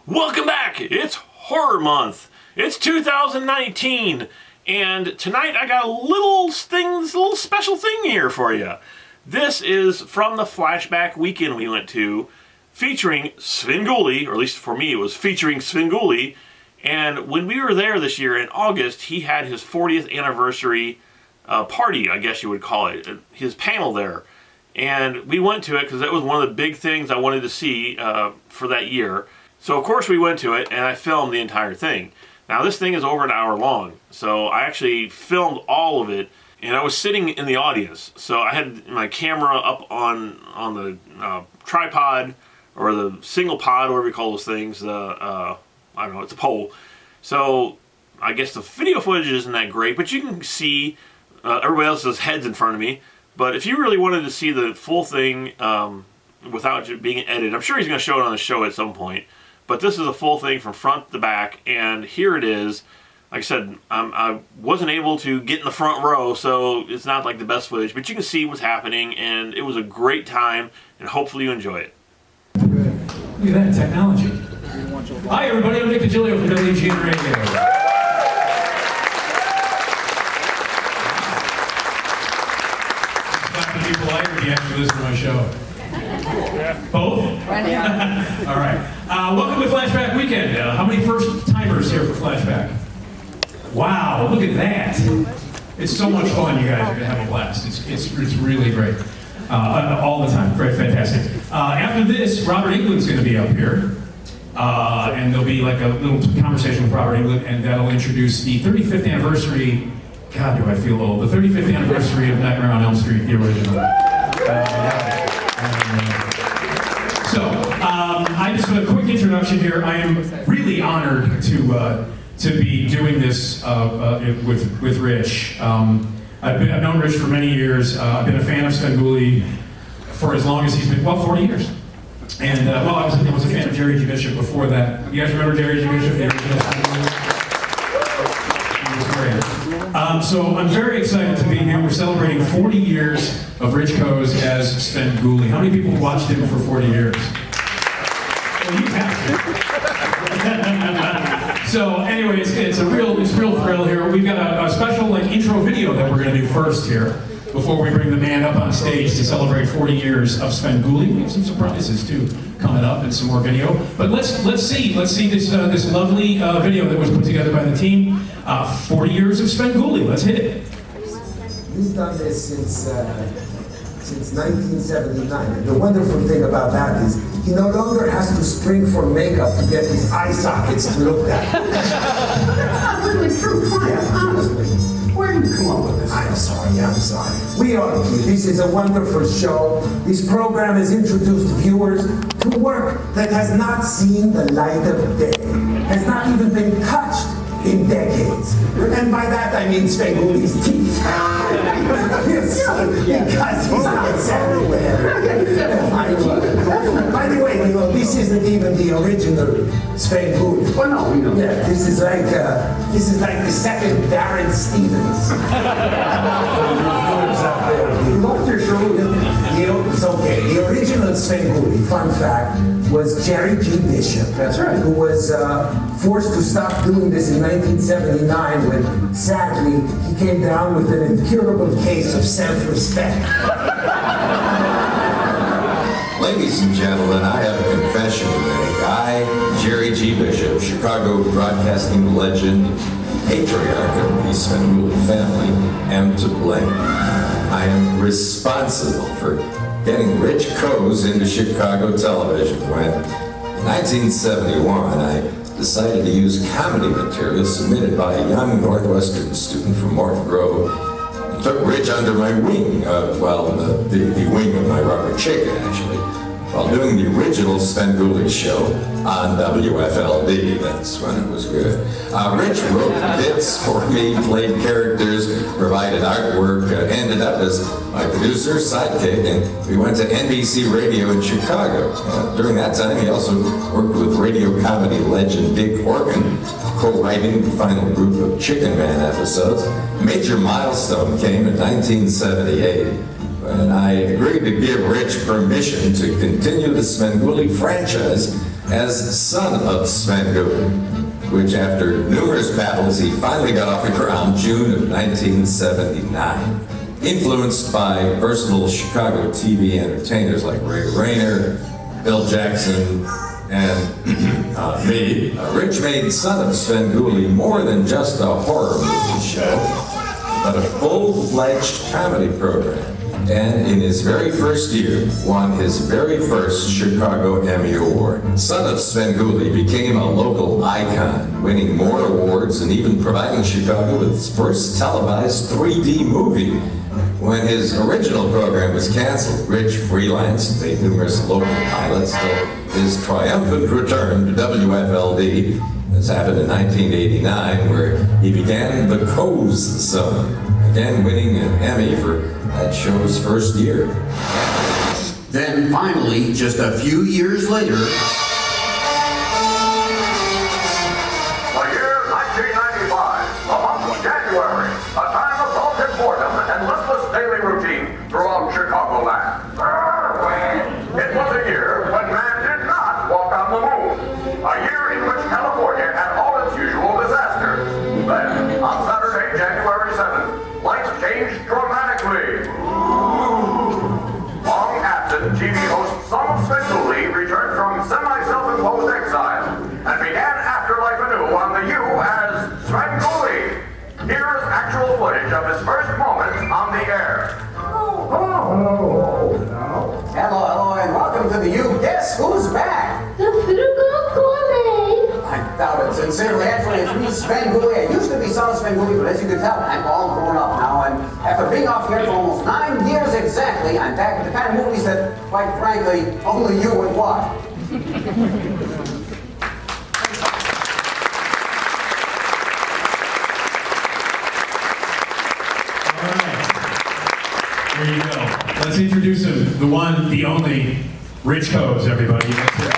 Welcome back! It's horror month. It's 2019, and tonight I got a little special thing here for you. This is from the Flashback weekend we went to, featuring Svengoolie, or at least for me it was featuring Svengoolie. And when we were there this year in August, he had his 40th anniversary party, I guess you would call it, his panel there. And we went to it because that was one of the big things I wanted to see for that year. So of course we went to it, and I filmed the entire thing. Now this thing is over an hour long, so I actually filmed all of it, and I was sitting in the audience. So I had my camera up on the tripod, or the single pod, whatever you call those things. I don't know, it's a pole. So I guess the video footage isn't that great, but you can see everybody else's heads in front of me. But if you really wanted to see the full thing without it being edited, I'm sure he's going to show it on the show at some point. But this is a full thing from front to back, and here it is. Like I said, I wasn't able to get in the front row, so it's not like the best footage, but you can see what's happening, and it was a great time, and hopefully you enjoy it. Look at that, technology. Hi everybody, I'm Nick DiGilio from WGN Radio. Not the people I heard after this for my show. Both? All right. Welcome to Flashback Weekend. How many first-timers here for Flashback? Wow, look at that. It's so much fun, you guys are going to have a blast. It's really great. All the time. Great, fantastic. After this, Robert Englund's going to be up here. And there'll be like a little conversation with Robert Englund, and that'll introduce the 35th anniversary. God, do I feel old. The 35th anniversary of Nightmare on Elm Street, the original. I just have a quick introduction here. I am really honored to be doing this with Rich. I've known Rich for many years. I've been a fan of Svengoolie for as long as he's been, well, 40 years. And well, I was a fan of Jerry G. Bishop before that. You guys remember Jerry G. Bishop? He was great. So I'm very excited to be here. We're celebrating 40 years of Rich Coes as Svengoolie. How many people watched him for 40 years? Well, you have to. So anyway, it's a real thrill here. We've got a special intro video that we're going to do first here before we bring the man up on stage to celebrate 40 years of Svengoolie. We have some surprises too coming up and some more video. But let's see this lovely video that was put together by the team. 40 years of Svengoolie. Let's hit it. He's done this since 1979. And the wonderful thing about that is he no longer has to spring for makeup to get his eye sockets to look at. That's not really true, honestly. Where did you come up with this? I'm sorry. We are here. This is a wonderful show. This program has introduced viewers to work that has not seen the light of day, has not even been touched in decades. And by that I mean Svengoolie's teeth. Yes, because he's not everywhere. By the way, this isn't even the original Svengoolie. Well, no, we know. Yeah, this is like the second Darren Stevens. You lost your shoulder. It's okay. The original Svengoolie, fun fact, was Jerry G. Bishop. That's right. Who was forced to stop doing this in 1979 when, sadly, he came down with an incurable case of self-respect. Ladies and gentlemen, I have a confession to make. I, Jerry G. Bishop, Chicago broadcasting legend, patriarch of the Svengoolie family, am to blame. I am responsible for getting Rich Coes into Chicago television when, in 1971, I decided to use comedy material submitted by a young Northwestern student from Morton Grove, and took Rich under my wing, the wing of my rubber chicken, actually, while doing the original Svengoolie show on WFLD. That's when it was good. Rich wrote bits for me, played characters, provided artwork, ended up as my producer, sidekick, and we went to NBC Radio in Chicago. During that time, he also worked with radio comedy legend Dick Organ, co-writing the final group of Chicken Man episodes. A major milestone came in 1978. And I agreed to give Rich permission to continue the Svengoolie franchise as son of Svengoolie, which after numerous battles he finally got off the ground June of 1979. Influenced by versatile Chicago TV entertainers like Ray Rayner, Bill Jackson, and me, Rich made Son of Svengoolie more than just a horror movie show, but a full-fledged comedy program. And in his very first year, won his very first Chicago Emmy Award. Son of Svengoolie became a local icon, winning more awards and even providing Chicago with its first televised 3D movie. When his original program was canceled, Rich freelanced, made numerous local pilots, till his triumphant return to WFLD. This happened in 1989, where he began The Co's Zone, again winning an Emmy for that show's first year. Then finally, just a few years later, The year 1995, the month of January, a time of vaulted boredom and listless daily routine throughout Chicagoland. It was a year when man did not walk on the moon. A year in which California had all its usual disasters. Then, on Saturday, January 7th, lights changed dramatically. Long absent TV host Son of Svengoolie returned from semi-self-imposed exile and began afterlife anew on the U as Svengoolie. Here is actual footage of his first moments on the air. Hello, and welcome to the U. Guess who's back? The Frugal Gourmet. I doubt it sincerely. Actually, it's me, Svengoolie. I used to be Son of Svengoolie, but as you can tell, I'm all grown up now. And after being off here for almost 9 years exactly, I'm back with the kind of movies that, quite frankly, only you would watch. There you go. Let's introduce him, the one, the only, Rich Coes, everybody. Let's hear it.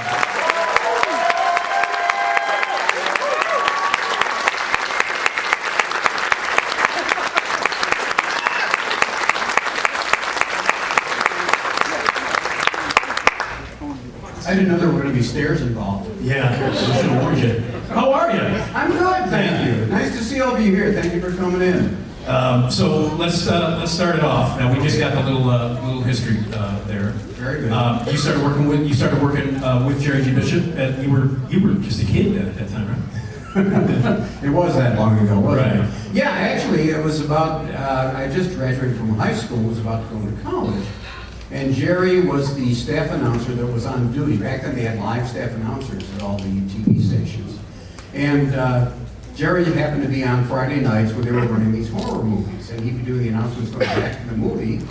I didn't know there were going to be stairs involved. Yeah, I should have warned you. How are you? I'm good, thank you. Nice to see all of you here. Thank you for coming in. So let's start it off. Now we just got the little history there. Very good. You started working with Jerry G. Bishop, and you were just a kid at that time, right? It was that long ago, wasn't Right. it? Yeah, actually, it was about, I just graduated from high school, was about to go to college. And Jerry was the staff announcer that was on duty. Back then they had live staff announcers at all the TV stations. And Jerry happened to be on Friday nights where they were running these horror movies. And he would do the announcements going back to the movie.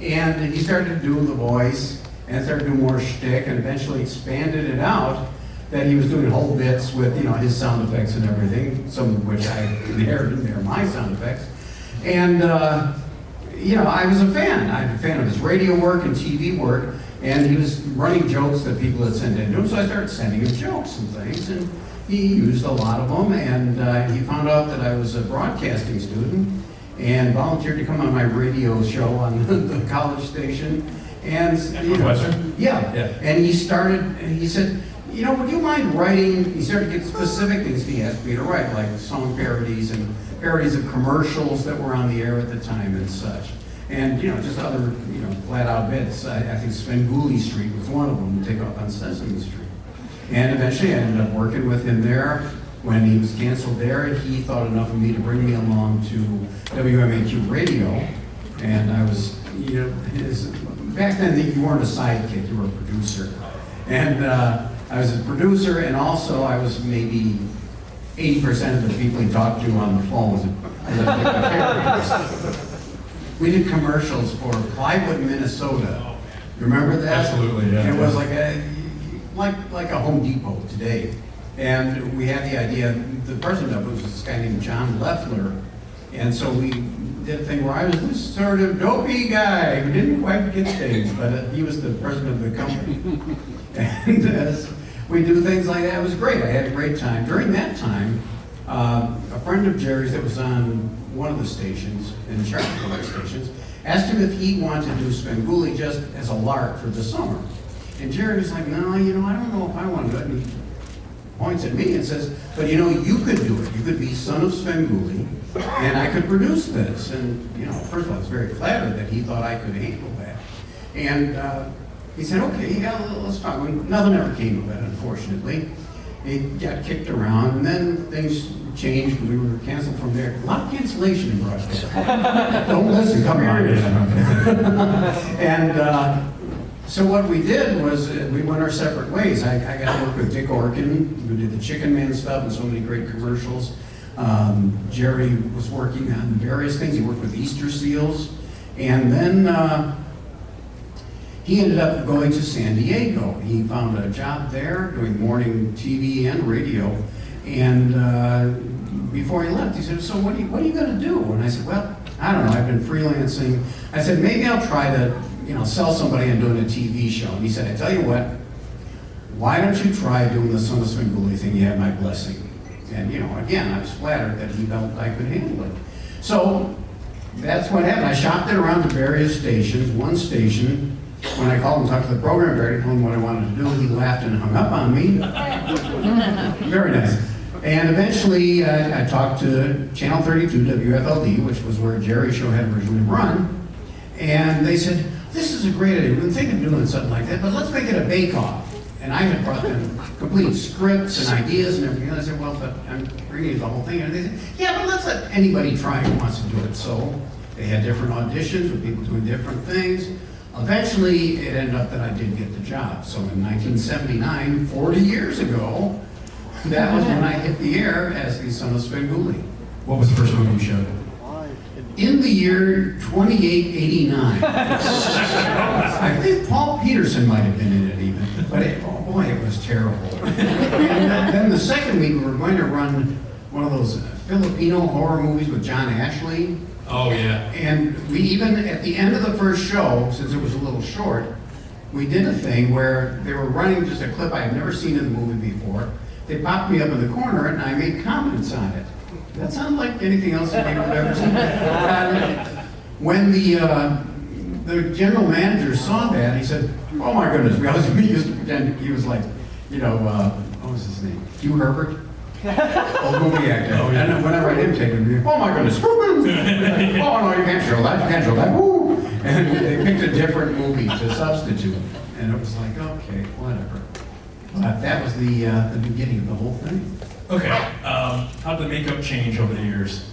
And he started doing the voice and started doing more shtick and eventually expanded it out that he was doing whole bits with, you know, his sound effects and everything, some of which I inherited. They're my sound effects. And you know, I was a fan. I'm a fan of his radio work and TV work, and he was running jokes that people had sent in to him, so I started sending him jokes and things, and he used a lot of them, and he found out that I was a broadcasting student and volunteered to come on my radio show on the college station. And you know, yeah. And he said, you know, would you mind writing? He started to get specific things he asked me to write, like song parodies and parodies of commercials that were on the air at the time and such. And, you know, just other, you know, flat out bits. I think Svengoolie Street was one of them, to take off on Sesame Street. And eventually I ended up working with him there. When he was canceled there, he thought enough of me to bring me along to WMAQ Radio. And I was, you know, back then you weren't a sidekick, you were a producer. And I was a producer, and also I was maybe 80% of the people he talked to on the phone. We did commercials for Clydewood, Minnesota. You remember that? Absolutely, yeah. And it was like a Home Depot today. And we had the idea, the person that was this guy named John Leffler. And so we did a thing where I was this sort of dopey guy who didn't quite get things, but he was the president of the company. And as we do things like that, it was great. I had a great time. During that time, a friend of Jerry's that was on one of the stations, in charge of one of the stations, asked him if he wanted to do Svengoolie just as a lark for the summer. And Jerry was like, no, you know, I don't know if I want to do it. And he points at me and says, but you know, you could do it. You could be son of Svengooli, and I could produce this. And, you know, first of all, I was very flattered that he thought I could handle that. And he said, okay, yeah, let's talk. Nothing ever came of it, unfortunately. It got kicked around, and then things changed, and we were canceled from there. A lot of cancellation in broadcast. Don't listen, come on. And so what we did was we went our separate ways. I got to work with Dick Orkin, who did the Chicken Man stuff and so many great commercials. Jerry was working on various things. He worked with Easter seals. And then he ended up going to San Diego. He found a job there doing morning TV and radio. And before he left, he said, so what are you going to do? And I said, well, I don't know. I've been freelancing. I said, maybe I'll try to, you know, sell somebody on doing a TV show. And he said, I tell you what, why don't you try doing the Son of Svengooli thing? You have my blessing. And, you know, again, I was flattered that he felt I could handle it. So that's what happened. I shopped it around to various stations. One station, when I called and talked to the program director, told him what I wanted to do, he laughed and hung up on me. Very nice. And eventually, I talked to Channel 32, WFLD, which was where Jerry's show had originally run. And they said, this is a great idea. We've been thinking of doing something like that, but let's make it a bake-off. And I had brought them complete scripts and ideas and everything. And I said, well, but I'm bringing the whole thing. And they said, yeah, but let's let anybody try who wants to do it. So they had different auditions with people doing different things. Eventually, it ended up that I did get the job. So in 1979, 40 years ago, that was when I hit the air as the Son of Svengooli. What was the first movie you showed? In the year 2889. I think Paul Peterson might have been in it even, but oh boy, it was terrible. And then the second week, we were going to run one of those Filipino horror movies with John Ashley. Oh, yeah. And we even, at the end of the first show, since it was a little short, we did a thing where they were running just a clip I had never seen in the movie before. They popped me up in the corner and I made comments on it. That sounds like anything else that people have ever seen. And when the general manager saw that, he said, oh my goodness, we used to pretend he was like, you know, what was his name? Hugh Herbert? Old movie actor. Oh, yeah. And whenever I did take him, oh my goodness, oh no, you can't show that, you can't show that, woo! And they picked a different movie to substitute. And it was like, okay, whatever. But that was the beginning of the whole thing. Okay, how did the makeup change over the years?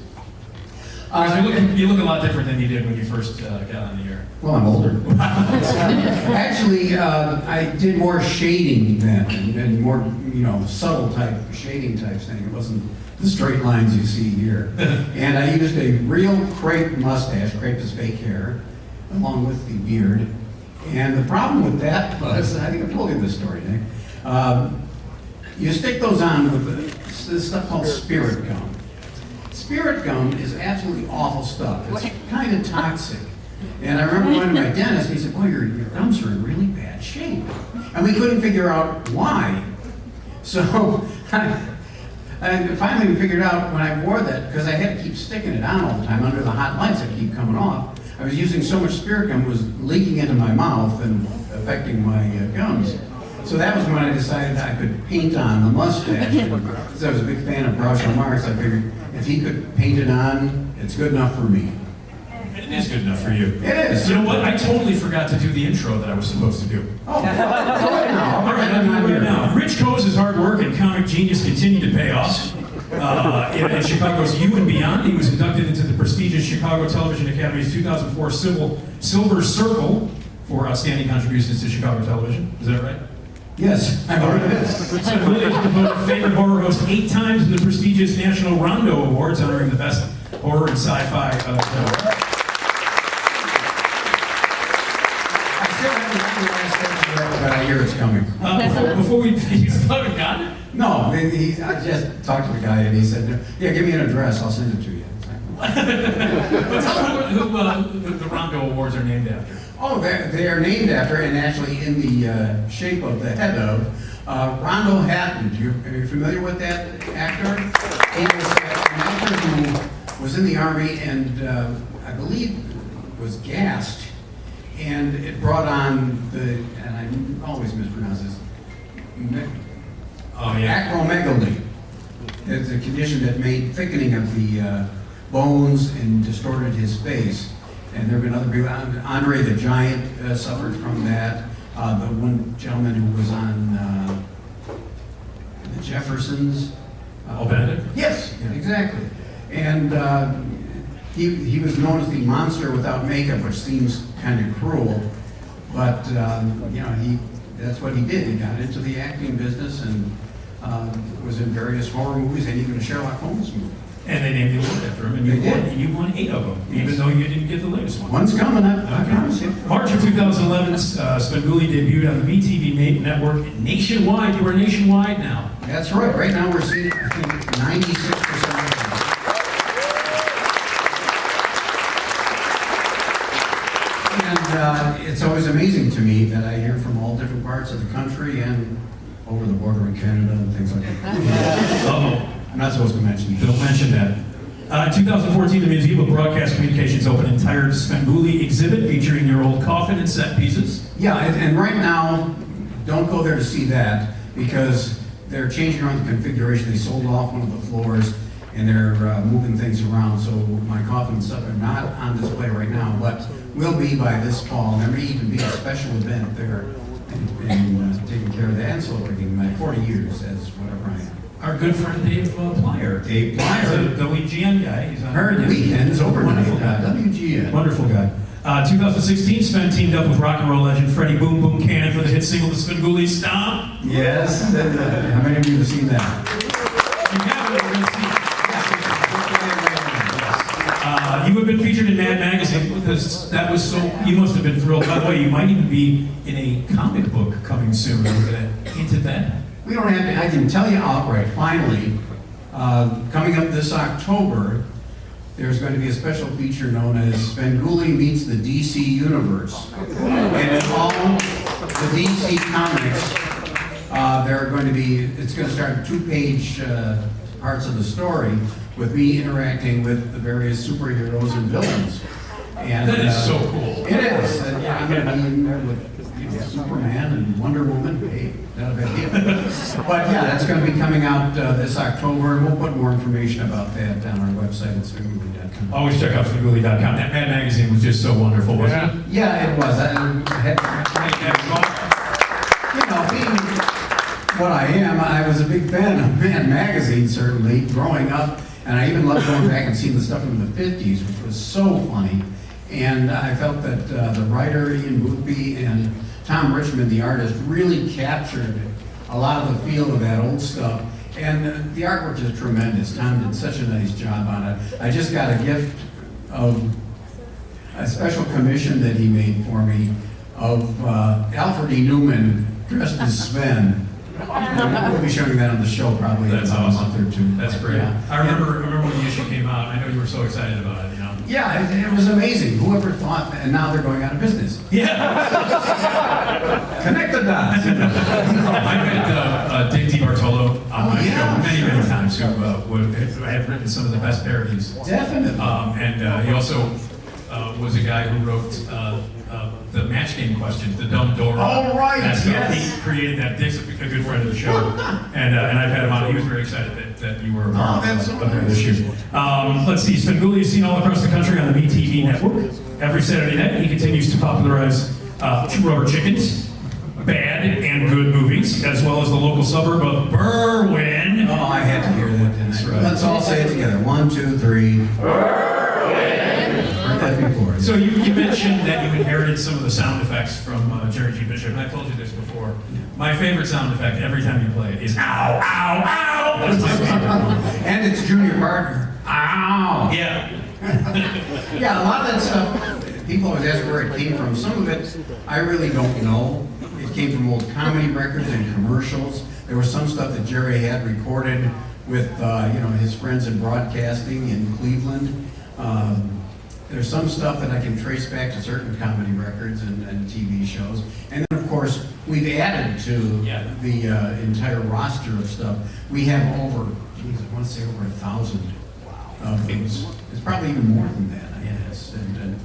You look a lot different than you did when you first got on the air. Well, I'm older. Actually, I did more shading then, and more, you know, subtle type shading type thing. It wasn't the straight lines you see here. And I used a real crepe mustache. Crepe is fake hair, along with the beard. And the problem with that was, I think I've told you this story, Nick. You stick those on with this stuff called spirit gum. Spirit gum is absolutely awful stuff. It's kind of toxic. And I remember going to my dentist, and he said, boy, your gums are in really bad shape. And we couldn't figure out why. So I finally figured out when I wore that, because I had to keep sticking it on all the time under the hot lights that keep coming off. I was using so much spirit gum, it was leaking into my mouth and affecting my gums. So that was when I decided I could paint on the mustache. Because I was a big fan of Groucho Marx, I figured if he could paint it on, it's good enough for me. It is good enough for you. It is. You know what? I totally forgot to do the intro that I was supposed to do. Oh, right now. All right, I'm right now. Rich Coe's hard work and comic genius continue to pay off. In Chicago's U and Beyond, he was inducted into the prestigious Chicago Television Academy's 2004 Silver Circle for outstanding contributions to Chicago television. Is that right? Yes, I believe it is. Williams was voted favorite horror host 8 times in the prestigious National Rondo Awards, honoring the best horror and sci-fi. I still haven't gotten the last picture yet, but I hear it's coming. Before we, you still haven't gotten it? No, I just talked to the guy and he said, yeah, give me an address, I'll send it to you. But tell me who the Rondo Awards are named after. Oh, they are named after, and actually in the shape of the head of, Rondo Hatton. Are you familiar with that actor? He was an actor who was in the Army and I believe was gassed. And it brought on the, and I always mispronounce this, acromegaly. It's a condition that made thickening of the bones and distorted his face. And there have been other people. Andre the Giant suffered from that. The one gentleman who was on the Jeffersons. Benedict? Yes, exactly. And he was known as the monster without makeup, which seems kind of cruel. But you know, that's what he did. He got into the acting business and was in various horror movies and even a Sherlock Holmes movie. And they named the award after him, and you won 8 of them, even though you didn't get the latest one. One's coming up, I promise you. March of 2011, Svengoolie debuted on the MeTV network nationwide. You are nationwide now. That's right. Right now we're seeing, I think, 96% of them. And it's always amazing to me that I hear from all different parts of the country and over the border in Canada and things like that. Uh-oh. I'm not supposed to mention that. Don't mention that. In 2014, the Museum of Broadcast Communications opened an entire Svengoolie exhibit featuring your old coffin and set pieces. Yeah, and right now, don't go there to see that because they're changing around the configuration. They sold off one of the floors and they're moving things around. So my coffin and stuff are not on display right now, but will be by this fall. There may even be a special event there and taking care of that and celebrating my 40 years as whatever I am. Our good friend Dave Plyer. Dave Plyer. He's a WGN guy. He's on Heard weekends overnight. Wonderful guy. WGN. Wonderful guy. 2016, Sven teamed up with rock and roll legend Freddie Boom Boom Cannon for the hit single The Svengoolie Stomp. Yes. How many of you have seen that? You haven't, we're going to see it. You have been featured in Mad Magazine because that was so, you must have been thrilled. By the way, you might even be in a comic book coming soon. We're going to hint at that. We don't have to, I can tell you outright, finally, coming up this October, there's going to be a special feature known as Svengoolie Meets the DC Universe. And in all the DC comics, there are going to be, it's going to start 2-page parts of the story with me interacting with the various superheroes and villains. And, that is so cool. It is. And, yeah, I'm going to be in there with Superman and Wonder Woman. Hey, not a big deal. But yeah, that's going to be coming out this October, and we'll put more information about that on our website at svengoolie.com. Always check out svengoolie.com. That Mad Magazine was just so wonderful, wasn't it? Yeah, it was. You know, being what I am, I was a big fan of Mad Magazine, certainly, growing up, and I even loved going back and seeing the stuff from the 50s, which was so funny. And I felt that the writer, Ian Boothby, and Tom Richmond, the artist, really captured a lot of the feel of that old stuff. And the artwork is tremendous. Tom did such a nice job on it. I just got a gift of a special commission that he made for me of Alfred E. Newman dressed as Sven. We'll be showing that on the show probably in about a month or two. That's great. Yeah. I remember when the issue came out. I know you were so excited about it. You know. Yeah, it was amazing. Whoever thought that, and now they're going out of business. Yeah. Connect the dots. I've had Dick DiBartolo on my show many times who have written some of the best parodies. Definitely. And he also was a guy who wrote the match game questions, the Dumb Door. Oh, right, That stuff. yes. He created that. Dick's a good friend of the show. And I've had him on. He was very excited that you were a part of this issue. Let's see. Svengoolie is seen all across the country on the MeTV network. Every Saturday night, he continues to popularize Rubber Chickens, bad and good movies, as well as the local suburb of Berwyn. Oh, I had to hear that. That's right. Let's all say it together. 1, 2, 3. Heard that before. So you mentioned that you inherited some of the sound effects from Jerry G. Bishop, and I told you this before. My favorite sound effect every time you play it is ow, ow, ow. That's my favorite one. And it's Junior Partner. Ow! Yeah. Yeah, a lot of that stuff, people always ask where it came from. Some of it, I really don't know. It came from old comedy records and commercials. There was some stuff that Jerry had recorded with his friends in broadcasting in Cleveland. There's some stuff that I can trace back to certain comedy records and TV shows. And then, of course, we've added to the entire roster of stuff. We have over, I want to say over 1,000 of these. It's probably even more than that, I guess. And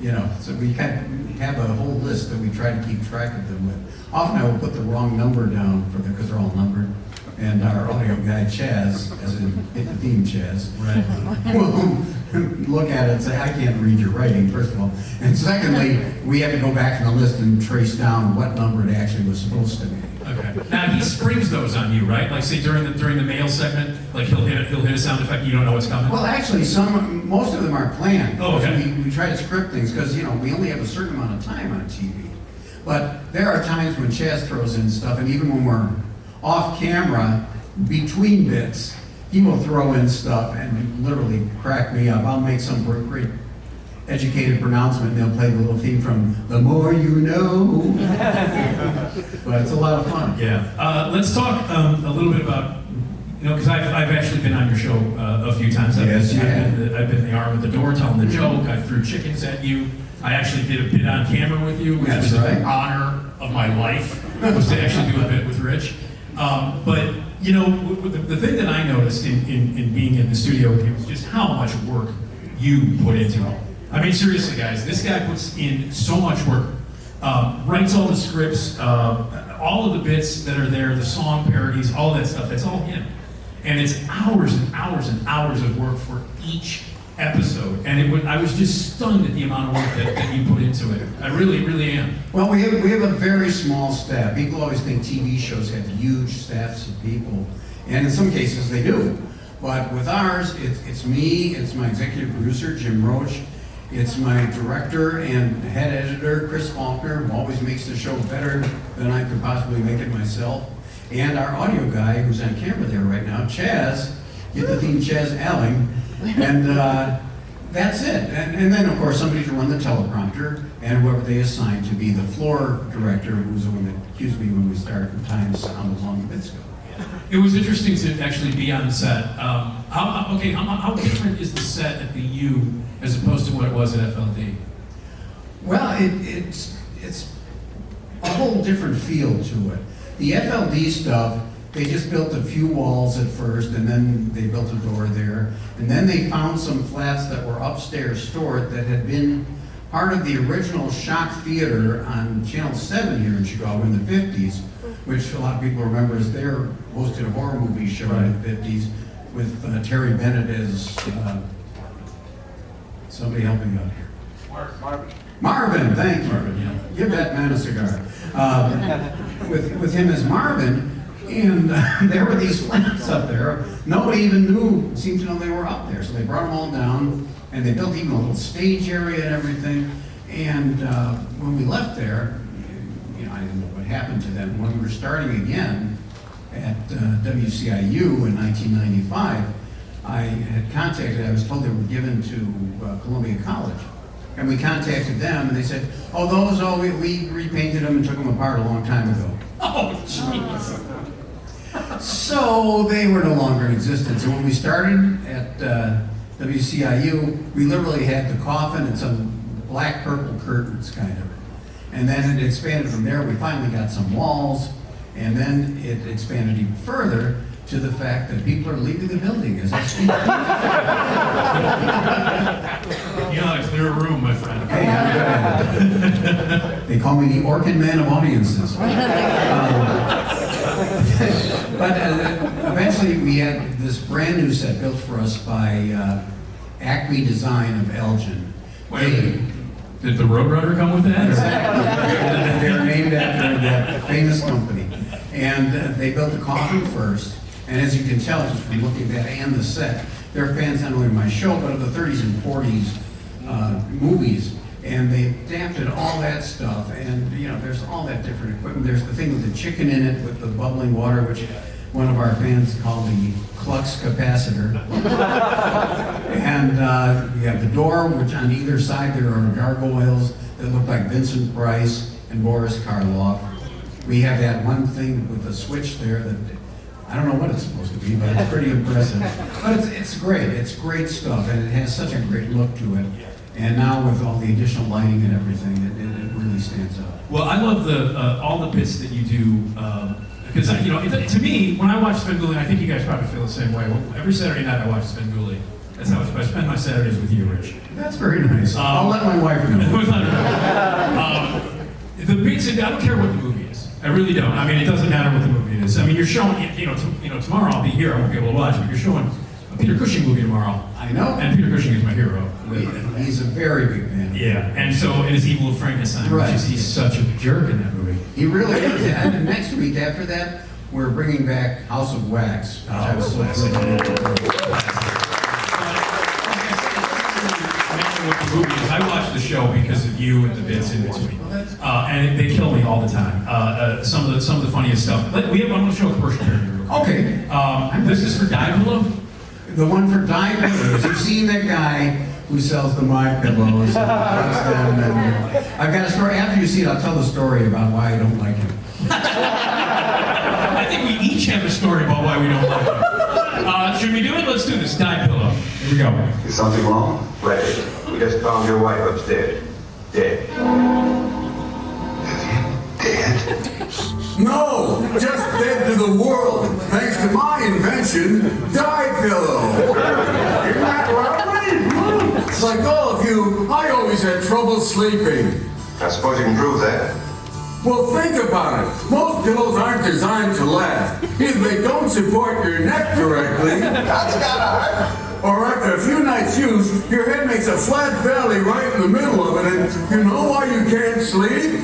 You know, so we have a whole list that we try to keep track of them with. Often I will put the wrong number down for them because they're all numbered. And our audio guy, Chaz, as in hit the theme, Chaz, will look at it and say, I can't read your writing, first of all. And secondly, we have to go back to the list and trace down what number it actually was supposed to be. Okay. Now he springs those on you, right? Like say during the mail segment, like he'll hit a sound effect, you don't know what's coming. Well, actually, most of them are planned. Oh, okay. We try to script things because we only have a certain amount of time on TV. But there are times when Chaz throws in stuff, and even when we're off camera, between bits, he will throw in stuff and literally crack me up. I'll make some great educated pronouncement, and they'll play the little theme from The More You Know. But it's a lot of fun. Yeah. Let's talk a little bit about, because I've actually been on your show a few times. Yes, you have. I've been the arm at the door telling the joke. I threw chickens at you. I actually did a bit on camera with you, which was the honor of my life, was to actually do a bit with Rich. But the thing that I noticed in being in the studio with you is just how much work you put into it. I mean, seriously, guys, this guy puts in so much work. Writes all the scripts, all of the bits that are there, the song parodies, all that stuff, that's all him. And it's hours and hours and hours of work for each episode. And I was just stunned at the amount of work that you put into it. I really, really am. Well, we have a very small staff. People always think TV shows have huge staffs of people. And in some cases they do. But with ours, it's me, it's my executive producer, Jim Roach, it's my director and head editor, Chris Faulkner, who always makes the show better than I could possibly make it myself, and our audio guy, who's on camera there right now, Chaz, get the theme, Chaz Alling, and that's it. And then, of course, somebody to run the teleprompter, and whoever they assign to be the floor director, who's the one that accused me when we started from times how long the bits go. It was interesting to actually be on set. How different is the set at the U as opposed to what it was at FLD? Well, it's a whole different feel to it. The FLD stuff, they just built a few walls at first, and then they built a door there, and then they found some flats that were upstairs stored that had been part of the original Shock Theater on Channel 7 here in Chicago in the 50s, which a lot of people remember as their hosted a horror movie show in the 50s with Terry Bennett as somebody helping out here. Marvin, thank you. Marvin, yeah. Give that man a cigar. With him as Marvin, and there were these flats up there. Nobody even seemed to know they were up there. So they brought them all down, and they built even a little stage area and everything. And when we left there, I didn't know what happened to them. When we were starting again at WCIU in 1995, I had contacted, I was told they were given to Columbia College. And we contacted them, and they said, we repainted them and took them apart a long time ago. Oh, jeez. So they were no longer in existence. And when we started at WCIU, we literally had the coffin and some black-purple curtains, kind of. And then it expanded from there. We finally got some walls, and then it expanded even further to the fact that people are leaving the building as I speak. You gotta clear a room, my friend. Hey, I'm good at it. They call me the Orchid Man of audiences. But eventually we had this brand new set built for us by Acme Design of Elgin. Did the Roadrunner come with that? Exactly. They're named after that famous company. And they built the coffin first. And as you can tell just from looking at that and the set, they're fans not only of my show, but of the 30s and 40s movies. And they adapted all that stuff. And, there's all that different equipment. There's the thing with the chicken in it with the bubbling water, which one of our fans called the Klux capacitor. And we have the door, which on either side there are gargoyles that look like Vincent Price and Boris Karloff. We have that one thing with the switch there that I don't know what it's supposed to be, but it's pretty impressive. But it's great. It's great stuff, and it has such a great look to it. And now with all the additional lighting and everything, it really stands out. Well, I love all the bits that you do. Because, to me, when I watch Svengoolie, I think you guys probably feel the same way. Every Saturday night I watch Svengoolie. That's how I spend my Saturdays with you, Rich. That's very nice. I'll let my wife know. The pizza, I don't care what the movie is. I really don't. I mean, it doesn't matter what the movie is. I mean, you're showing, tomorrow I'll be here, I won't be able to watch, but you're showing a Peter Cushing movie tomorrow. I know. And Peter Cushing is my hero. He's a very big fan. Yeah, and so it is Evil of Frankenstein, right. He's such a jerk in that movie. He really is. And next week after that, we're bringing back House of Wax, which I was so excited What the movie is. I watched the show because of you and the bits in between, and they kill me all the time. Some of the funniest stuff. I'm going to show a commercial here. Okay. This is for Die Pillow. The one for Die Pillows. You've seen that guy who sells the My Pillows. I've got a story. After you see it, I'll tell the story about why I don't like him. I think we each have a story about why we don't like him. Should we do it? Let's do this. Die Pillow. Here we go. Is something wrong? Right. We just found your wife upstairs. Dead. Dead? No! Just dead to the world, thanks to my invention, Die Pillow! Isn't that lovely? Like all of you, I always had trouble sleeping. I suppose you can prove that. Well, think about it. Most pillows aren't designed to last. Either they don't support your neck correctly, That's gotta hurt. or after a few nights' use, your head makes a flat valley right in the middle of it, and you know why you can't sleep?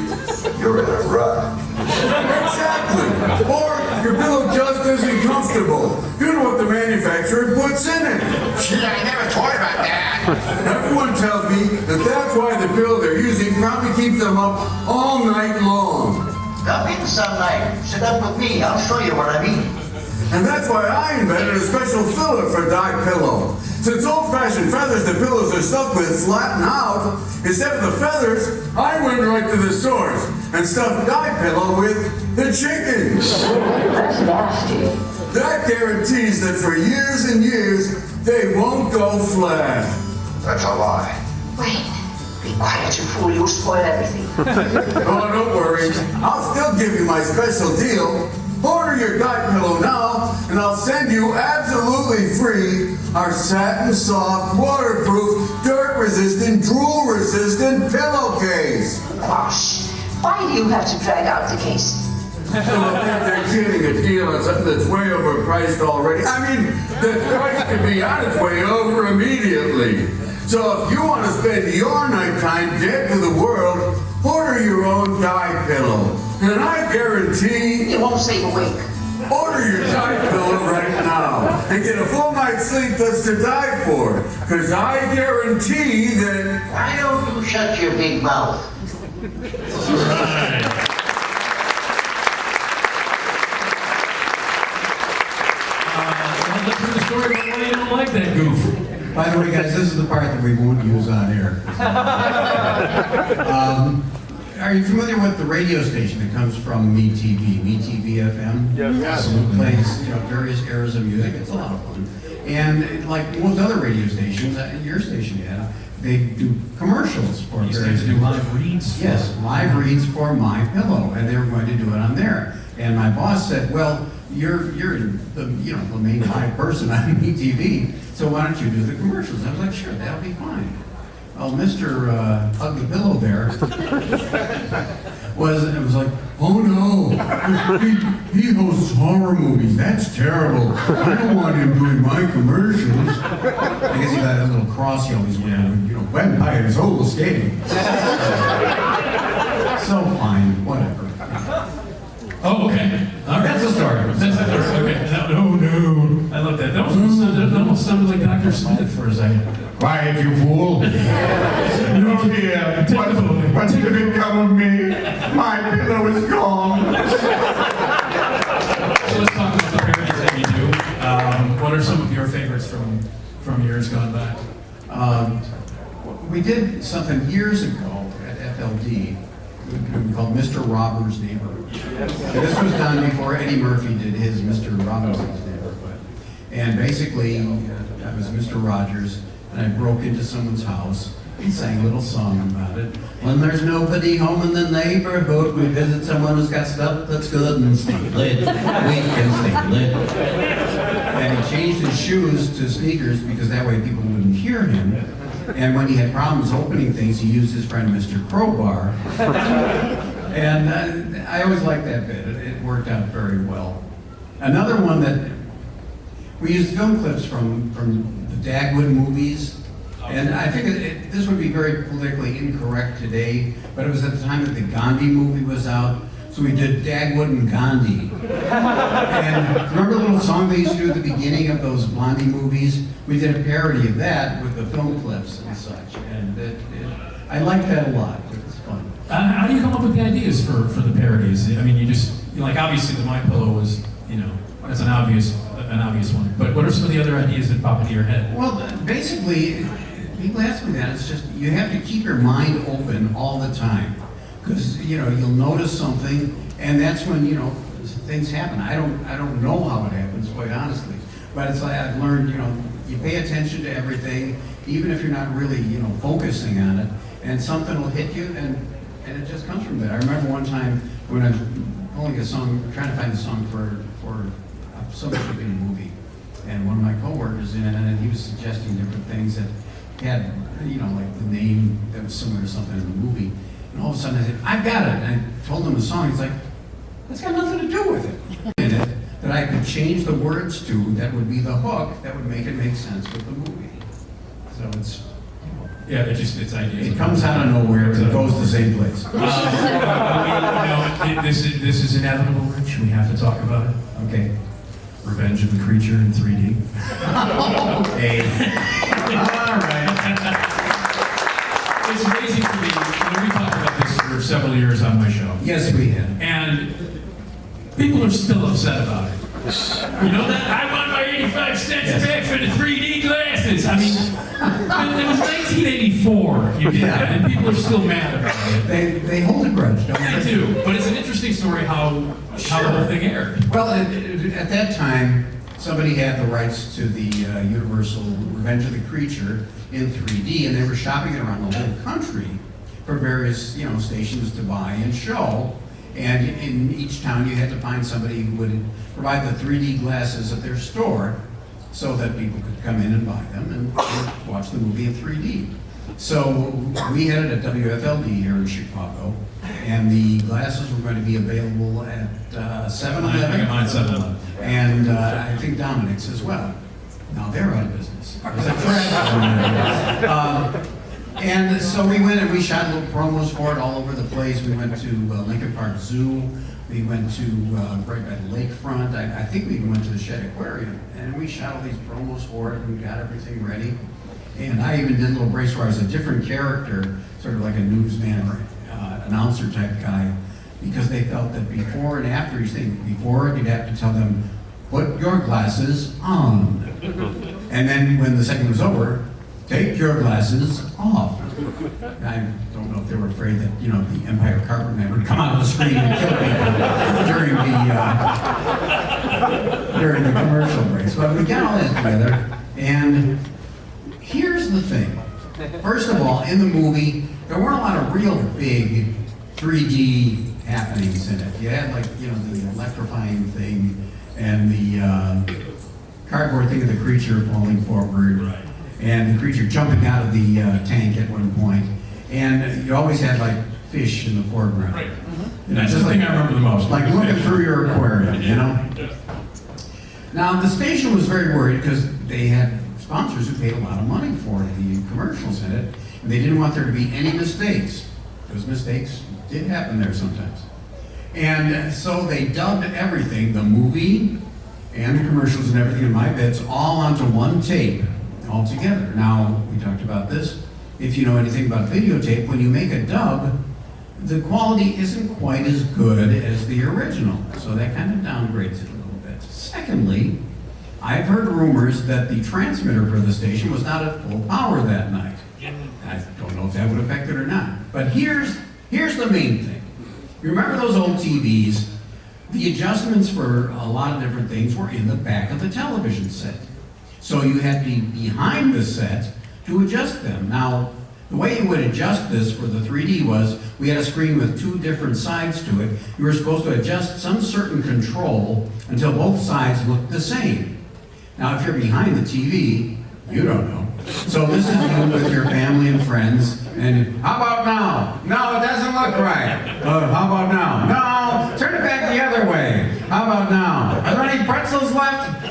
You're in a rut. Exactly. Or your pillow just isn't comfortable due to what the manufacturer puts in it. Gee, I never thought about that. Everyone tells me that that's why the pillow they're using probably keeps them up all night long. Come in some night. Sit up with me. I'll show you what I mean. And that's why I invented a special filler for Die Pillow. Since old-fashioned feathers the pillows are stuffed with flatten out, instead of the feathers, I went right to the source and stuffed Die Pillow with the chickens. That's nasty. That guarantees that for years and years, they won't go flat. That's a lie. Wait. Be quiet, you fool. You'll spoil everything. Oh, don't worry. I'll still give you my special deal. Order your Die Pillow now, and I'll send you absolutely free our satin soft, waterproof, dirt-resistant, drool-resistant pillowcase. Gosh, why do you have to drag out the case? So I think they're getting a deal on something that's way overpriced already. I mean, the price could be on its way over immediately. So if you want to spend your nighttime dead to the world, order your own Die Pillow. And I guarantee You won't stay awake. order your Die Pillow right now and get a full night's sleep that's to die for. Because I guarantee that... Why don't you shut your big mouth? Let's hear the story about why you don't like that goof. By the way, guys, this is the part that we won't use on air. Are you familiar with the radio station that comes from MeTV, MeTV FM? Yes. It plays, various eras of music. It's a lot of fun. And like most other radio stations, your station, yeah, they do commercials for These various guys do live reads. Yes, live reads for My Pillow, and they were going to do it on there. And my boss said, "Well, you're the the main live person on MeTV, so why don't you do the commercials?" I was like, "Sure, that'll be fine." Well, Mr. Ugly Pillow there was like, "Oh no, he hosts horror movies. That's terrible. I don't want him doing my commercials." I guess he got a little cross he always wore, vampires, skating. So fine, whatever. Oh, okay. All right. That's the story. That's the story. Okay. No. I love that. That almost sounded like Dr. Smith for a second. Quiet, you fool. Look here. What's become of me? My pillow is gone. So let's talk about the parodies that you do. What are some of your favorites from years gone by? We did something years ago at FLD called Mr. Roberts' Neighborhood. This was done before Eddie Murphy did his Mr. Robinson's Neighborhood. And basically, I was Mr. Rogers, and I broke into someone's house and sang a little song about it. When there's nobody home in the neighborhood, we visit someone who's got stuff that's good and stay lit. We can stay lit. And he changed his shoes to sneakers because that way people wouldn't hear him. And when he had problems opening things, he used his friend Mr. Crowbar. And I always liked that bit. It worked out very well. Another one that we used film clips from the Dagwood movies. And I think this would be very politically incorrect today, but it was at the time that the Gandhi movie was out. So we did Dagwood and Gandhi. And remember the little song they used to do at the beginning of those Blondie movies? We did a parody of that with the film clips and such. And I liked that a lot. It was fun. How do you come up with the ideas for the parodies? I mean, like obviously the My Pillow was, that's an obvious one. But what are some of the other ideas that pop into your head? Well, basically, people ask me that. It's just, you have to keep your mind open all the time. Because, you'll notice something, and that's when, things happen. I don't know how it happens, quite honestly. But it's like I've learned, you pay attention to everything, even if you're not really, focusing on it, and something will hit you, and it just comes from that. I remember one time when I was pulling a song, trying to find a song for something in a movie, and one of my coworkers in it, and he was suggesting different things that had, like the name that was similar to something in the movie. And all of a sudden I said, I've got it. And I told him the song. He's like, that's got nothing to do with it. In it that I could change the words to that would be the hook that would make it make sense with the movie. So it's, yeah, it's ideas. It comes out of nowhere and it goes to the same place. This is inevitable, Rich. We have to talk about it. Okay. Revenge of the Creature in 3D. Okay. All right. It's amazing to me. We talked about this for several years on my show. Yes, we have. And people are still upset about it. You know that? I want my 85 cents back for the 3D glasses. I mean, it was 1984 you did that, and people are still mad about it. They hold a grudge, don't they? They do. But it's an interesting story how the whole thing aired. Well, at that time, somebody had the rights to the Universal Revenge of the Creature in 3D, and they were shopping it around the whole country for various, stations to buy and show. And in each town, you had to find somebody who would provide the 3D glasses at their store so that people could come in and buy them and watch the movie in 3D. So we had it at WFLD here in Chicago, and the glasses were going to be available at 7-Eleven. I mine 7-Eleven. And I think Dominic's as well. Now they're out of business. And so we went and we shot little promos for it all over the place. We went to Lincoln Park Zoo. We went to right by the lakefront. I think we even went to the Shed Aquarium. And we shot all these promos for it and got everything ready. And I even did a little brace where I was a different character, sort of like a newsman or announcer type guy, because they felt that before and after each thing, before you'd have to tell them, put your glasses on. And then when the second was over, take your glasses off. I don't know if they were afraid that, the Empire Carpet Man would come out of the screen and kill people during the commercial breaks. But we got all that together, and here's the thing. First of all, in the movie, there weren't a lot of real big 3D happenings in it. You had the electrifying thing and the cardboard thing of the creature falling forward. Right. And the creature jumping out of the tank at one point. And you always had fish in the foreground. Right. That's the thing I remember the most. Like looking through your aquarium, Now the station was very worried because they had sponsors who paid a lot of money for the commercials in it. And they didn't want there to be any mistakes. Because mistakes did happen there sometimes. And so they dubbed everything, the movie and the commercials and everything in my bits, all onto one tape. All together. Now, we talked about this. If you know anything about videotape, when you make a dub, the quality isn't quite as good as the original. So that kind of downgrades it a little bit. Secondly, I've heard rumors that the transmitter for the station was not at full power that night. I don't know if that would affect it or not. But here's the main thing. You remember those old TVs? The adjustments for a lot of different things were in the back of the television set. So you had to be behind the set to adjust them. Now, the way you would adjust this for the 3D was, we had a screen with two different sides to it. You were supposed to adjust some certain control until both sides looked the same. Now, if you're behind the TV, you don't know. So this is you with your family and friends, and how about now? No, it doesn't look right. How about now? No, turn it back the other way. How about now? Are there any pretzels left?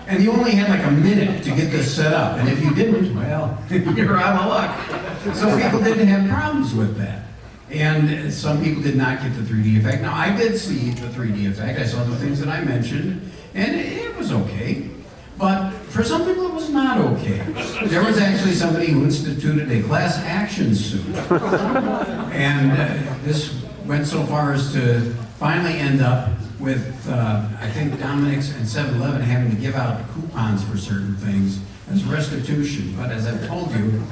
And you only had like a minute to get this set up, and if you didn't, well, you're out of luck. So people didn't have problems with that. And some people did not get the 3D effect. Now, I did see the 3D effect. I saw the things that I mentioned, and it was okay. But for some people, it was not okay. There was actually somebody who instituted a class action suit. And this went so far as to finally end up with, I think, Dominic's and 7-Eleven having to give out coupons for certain things as restitution. But as I've told you,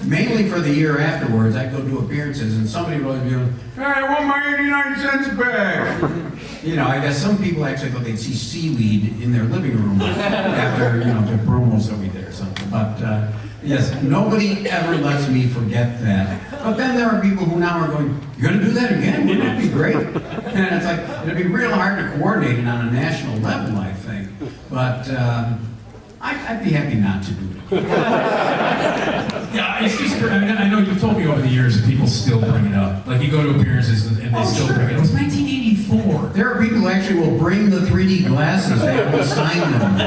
mainly for the year afterwards, I'd go do appearances, and somebody would be like, "Hey, I want my 89 cents back." You know, I guess some people actually thought they'd see seaweed in their living room after, the promos that we did or something. But yes, nobody ever lets me forget that. But then there are people who now are going, "You're going to do that again? Wouldn't that be great?" And it's like, it'd be real hard to coordinate it on a national level, I think. But I'd be happy not to do it. Yeah, it's just, I know you've told me over the years that people still bring it up. Like you go to appearances and they still bring it up. It was 1984. There are people who actually will bring the 3D glasses. They will sign them.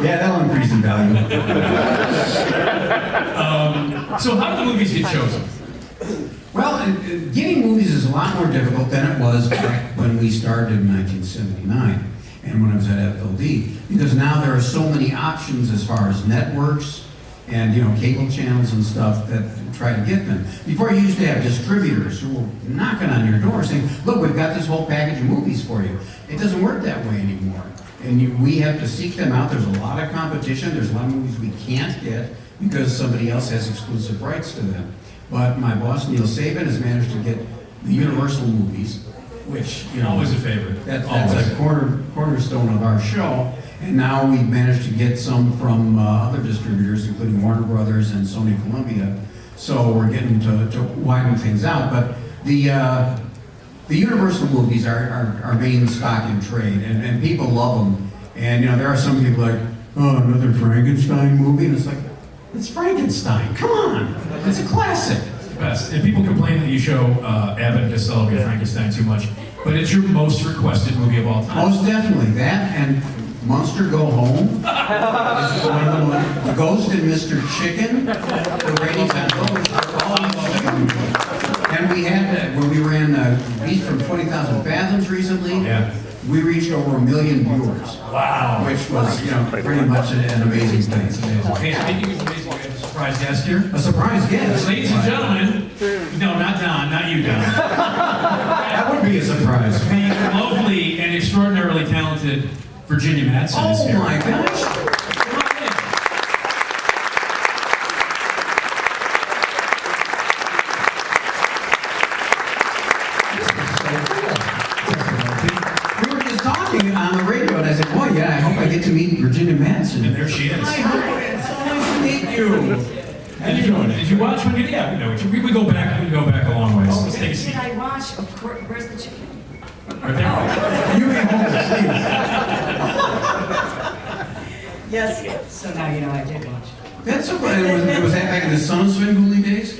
Yeah, that'll increase in value. So how do the movies get chosen? Well, getting movies is a lot more difficult than it was back when we started in 1979 and when I was at FLD, because now there are so many options as far as networks and cable channels and stuff that try to get them. Before, you used to have distributors who were knocking on your door saying, "Look, we've got this whole package of movies for you." It doesn't work that way anymore. And we have to seek them out. There's a lot of competition. There's a lot of movies we can't get because somebody else has exclusive rights to them. But my boss, Neil Saban, has managed to get the Universal movies, which, always a favorite. That's a cornerstone of our show. And now we've managed to get some from other distributors, including Warner Brothers and Sony Columbia. So we're getting to widen things out. But the Universal movies are our main stock in trade, and people love them. And there are some people like, "Oh, another Frankenstein movie?" And it's like, it's Frankenstein. Come on, it's a classic. It's the best. And people complain that you show Abbott and Costello get Frankenstein too much, but it's your most requested movie of all time. Most definitely that, and Monster Go Home. The Ghost and Mr. Chicken. The ratings on those are all. And we had when we ran Beast from 20,000 Fathoms recently. Yeah. We reached over 1 million viewers. Wow. Which was, pretty much an amazing thing. Okay, speaking of amazing, we have a surprise guest here. A surprise guest. Ladies and gentlemen, no, not Don, not you, Don. That would be a surprise. The lovely and extraordinarily talented Virginia Madsen is here. Oh my gosh. Come on in. We were just talking on the radio, and I said, "Boy, yeah, I hope I get to meet Virginia Madsen." And there she is. Hi, it's so nice to meet you. How you doing? Did you watch when you? Yeah, we know. We go back a long ways. Let's take a seat. Did I watch? Of course. Where's the chicken? Right there. You may hold the seats. Yes. So now you know I did watch. That's so funny. Was that back in the Son of Svengoolie days?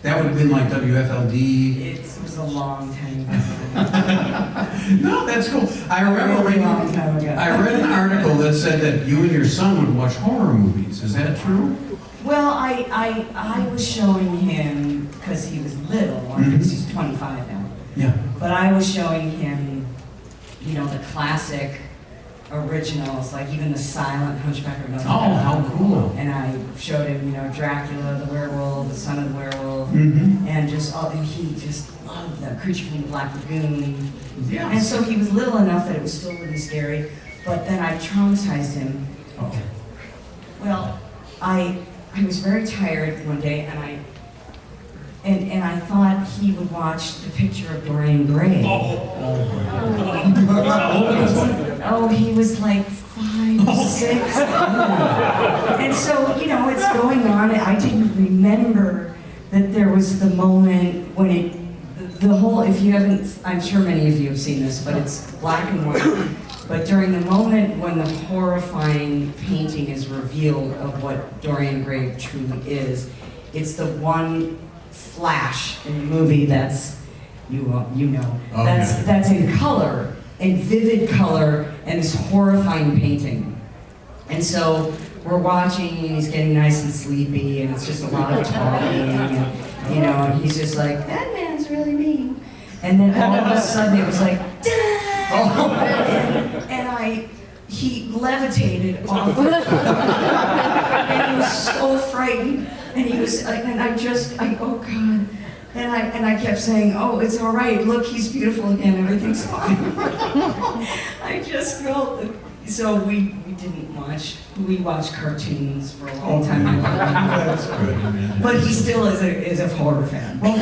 That would have been like WFLD. It was a long time ago. No, that's cool. I remember Really long time ago. I read an article that said that you and your son would watch horror movies. Is that true? Well, I was showing him because he was little. Because he's 25 now. Yeah. But I was showing him, the classic originals, like even the silent Hunchback of Notre Dame. Oh, how cool. And I showed him, Dracula, the werewolf, the son of the werewolf, and just all, and he just loved the Creature from the Black Lagoon. Yes. And so he was little enough that it was still really scary, but then I traumatized him. Oh. Well, I was very tired one day, and I thought he would watch The Picture of Dorian Gray. Oh, he was like 5, 6. And so, it's going on. I didn't remember that there was the moment when the whole, if you haven't, I'm sure many of you have seen this, but it's black and white. But during the moment when the horrifying painting is revealed of what Dorian Gray truly is, it's the one flash in the movie that's, you know, that's in color, in vivid color, and this horrifying painting. And so we're watching, and he's getting nice and sleepy, and it's just a lot of talking, and, you know, and he's just like, that man's really mean. And then all of a sudden it was like, and he levitated off the and he was so frightened, and he was, and oh God. And I kept saying, oh, it's all right, look, he's beautiful again, everything's fine. I just felt that, so we didn't watch, we watched cartoons for a long time. That's good, man. But he still is a horror fan. Well,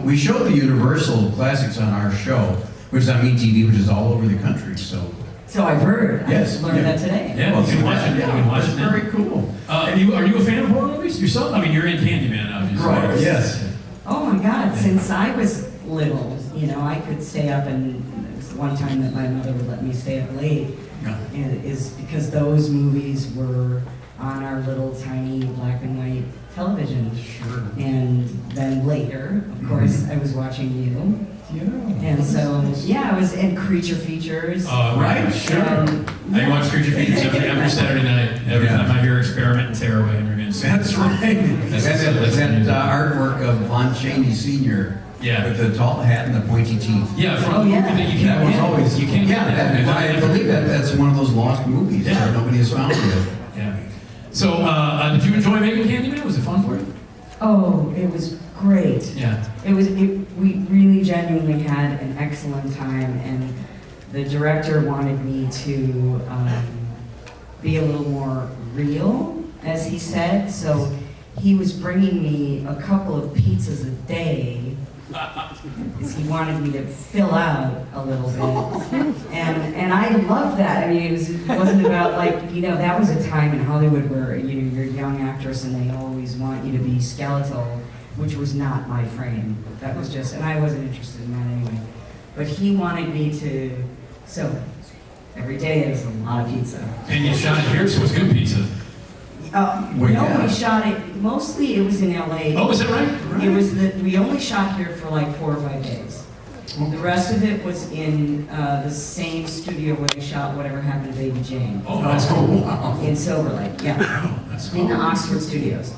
we show the Universal classics on our show, which is on MeTV, which is all over the country, so. So I've heard. Yes. I learned that today. Yeah, well, you can watch it. You can watch it. Very cool. Are you a fan of horror movies yourself? I mean, you're in Candyman, obviously. Right. Yes. Oh my God! Since I was little, you know, I could stay up, and it was one time that my mother would let me stay up late, and it is because those movies were on our little tiny black and white television. Sure. And then later, of course, I was watching you. Yeah. And so, yeah, I was in Creature Features. Right, sure. I watch Creature Features every Saturday night. Every time I hear Experiment and Terror by Henry Van Sant. That's right. That artwork of Lon Chaney Sr. Yeah. With the tall hat and the pointy teeth. Yeah, from the movie that you can't get. Always, you can't get that. I believe that's one of those lost movies that nobody has found yet. Yeah. So, did you enjoy making Candyman? Was it fun for you? Oh, it was great. Yeah. We really genuinely had an excellent time, and the director wanted me to be a little more real, as he said, so he was bringing me a couple of pizzas a day, because he wanted me to fill out a little bit, and I loved that. I mean, it wasn't about, like, you know, that was a time in Hollywood where, you know, you're a young actress and they always want you to be skeletal, which was not my frame. That was just, and I wasn't interested in that anyway. But he wanted me to, so every day there was a lot of pizza. And you shot it here, so it was good pizza. No, we shot it, mostly it was in LA. Oh, is that right? It was we only shot here for like 4 or 5 days. The rest of it was in the same studio where they shot Whatever Happened to Baby Jane. Oh, that's cool. Wow. In Silver Lake, yeah. Wow, that's cool. In the Oxford studios.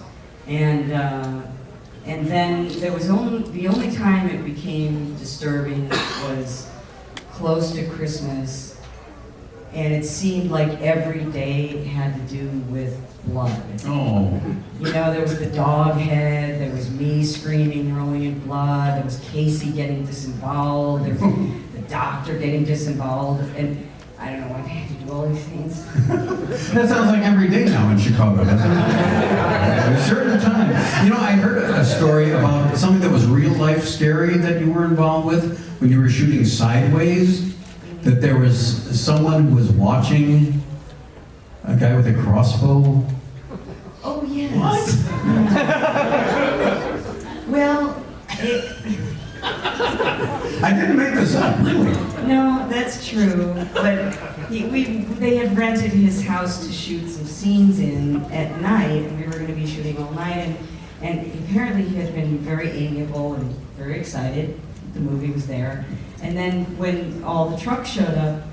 And then there was the only time it became disturbing was close to Christmas, and it seemed like every day had to do with blood. Oh. You know, there was the dog head, there was me screaming, rolling in blood, there was Casey getting disemboweled, there was the doctor getting disemboweled, and I don't know why they had to do all these things. That sounds like every day now in Chicago, doesn't it? At a certain time. You know, I heard a story about something that was real life scary that you were involved with when you were shooting Sideways, that there was someone who was watching a guy with a crossbow. Oh, yes. What? Well, I didn't make this up, really. No, that's true. But they had rented his house to shoot some scenes in at night, and we were going to be shooting all night. And apparently he had been very amiable and very excited. The movie was there. And then when all the trucks showed up,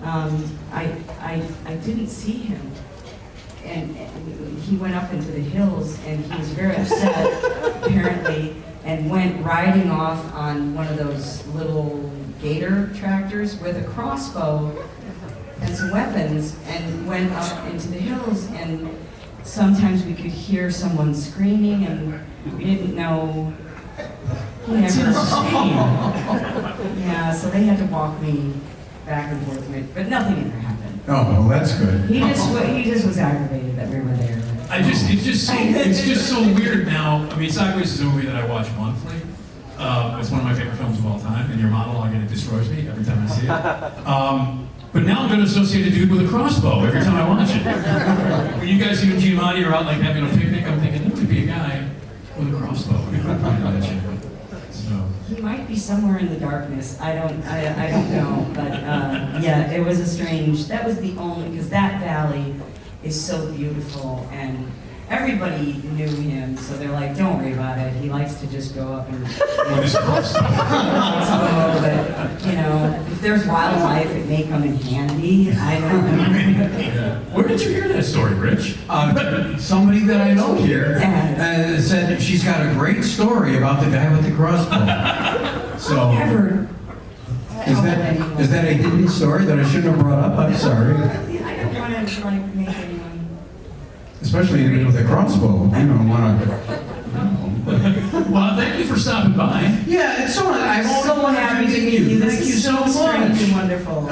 I didn't see him. And he went up into the hills, and he was very upset, apparently, and went riding off on one of those little gator tractors with a crossbow and some weapons, and went up into the hills, and sometimes we could hear someone screaming, and we didn't know. That's insane. Yeah, so they had to walk me back and forth, but nothing ever happened. Oh, well, that's good. He just was aggravated that we were there. It's just so weird now. I mean, Sideways is a movie that I watch monthly. It's one of my favorite films of all time, and your monologue in it destroys me every time I see it. But now I'm going to associate a dude with a crossbow every time I watch it. When you guys, and Giamatti are out like having a picnic, I'm thinking, there would be a guy with a crossbow. He might be somewhere in the darkness. I don't know. But yeah, it was a strange. That was the only, because that valley is so beautiful, and everybody knew him, so they're like, don't worry about it. He likes to just go up and but, you know, if there's wildlife, it may come in handy. I don't know. Where did you hear that story, Rich? Somebody that I know here said she's got a great story about the guy with the crossbow. So, Never. is that a hidden story that I shouldn't have brought up? I'm sorry. I don't want to like make anyone. Especially with the crossbow. I don't want to. Well, thank you for stopping by. Yeah, it's so. I'm so happy to meet you. Thank you so much. Strange and wonderful.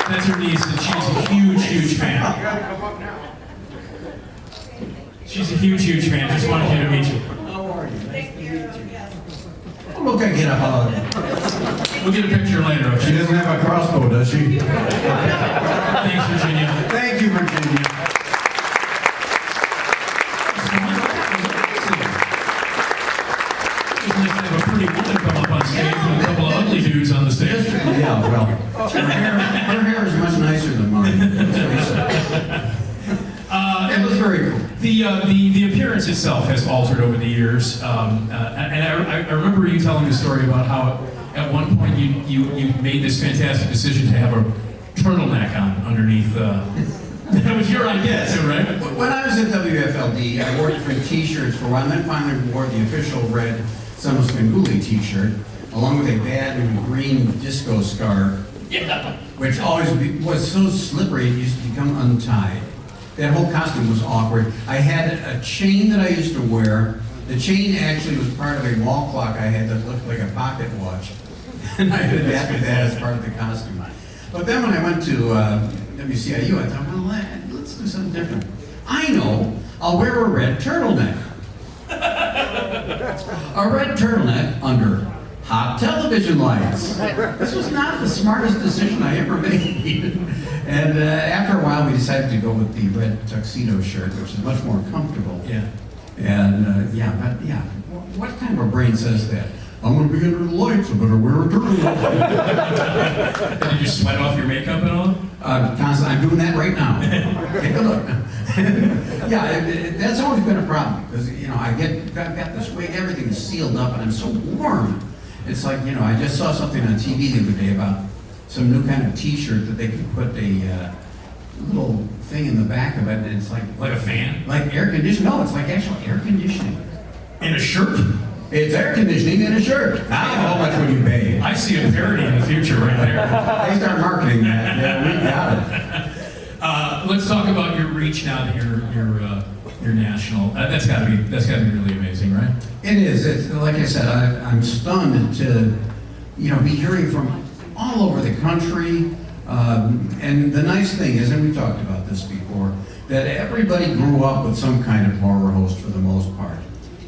That's her niece, and she's a huge fan. She's a huge fan. Just wanted you to meet you. How are you? Nice to meet you. Look, I get a hug. We'll get a picture later. Okay? She doesn't have a crossbow, does she? Thanks, Virginia. Thank you, Virginia. Have a pretty woman come up on stage with a couple of ugly dudes on the stage. Yeah, well, her hair is much nicer than mine. It was very cool. The appearance itself has altered over the years, and I remember you telling the story about how at one point you made this fantastic decision to have a turtleneck on underneath. That was your idea, too, right? When I was at WFLD, I wore different T-shirts for a while, and then finally wore the official red Son of Svengoolie T-shirt, along with a bad and green disco scarf, which always was so slippery it used to become untied. That whole costume was awkward. I had a chain that I used to wear. The chain actually was part of a wall clock I had that looked like a pocket watch, and I had adapted that as part of the costume. But then when I went to WCIU, I thought, well, let's do something different. I know, I'll wear a red turtleneck. A red turtleneck under hot television lights. This was not the smartest decision I ever made. And after a while, we decided to go with the red tuxedo shirt, which is much more comfortable. Yeah. And what kind of a brain says that? I'm going to be under the lights, I better wear a turtleneck. Did you sweat off your makeup at all? Constantly, I'm doing that right now. Take a look. That's always been a problem, because, you know, I've got this wig, everything is sealed up, and I'm so warm. It's like, you know, I just saw something on TV the other day about some new kind of T-shirt that they can put a little thing in the back of it, and it's like a fan? Like air conditioning. No, it's like actual air conditioning. In a shirt? It's air conditioning in a shirt. Now, how much would you pay? I see a parody in the future right there. They start marketing that. Yeah, we got it. Let's talk about your reach now that you're national. That's got to be really amazing, right? It is. It's, like I said, I'm stunned to, you know, be hearing from all over the country. And the nice thing is, and we talked about this before, that everybody grew up with some kind of horror host for the most part.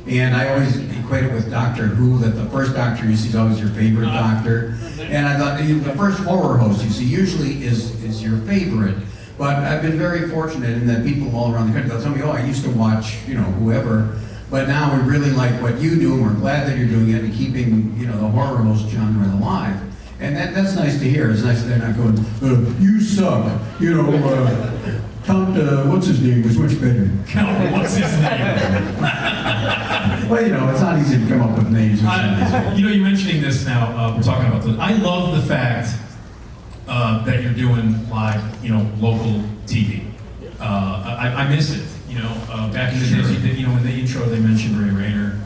And I always equate it with Doctor Who, that the first doctor you see is always your favorite doctor. And I thought the first horror host you see usually is your favorite. But I've been very fortunate in that people all around the country, they'll tell me, oh, I used to watch, you know, whoever. But now we really like what you do, and we're glad that you're doing it and keeping, you know, the horror host genre alive. And that's nice to hear. It's nice that they're not going, you suck, you know, Count, what's his name was much better. Count, what's his name? Well, you know, it's not easy to come up with names. You know, you're mentioning this now, we're talking about this. I love the fact that you're doing live, you know, local TV. I miss it, you know. Back in the days, you know, in the intro they mentioned Ray Rayner,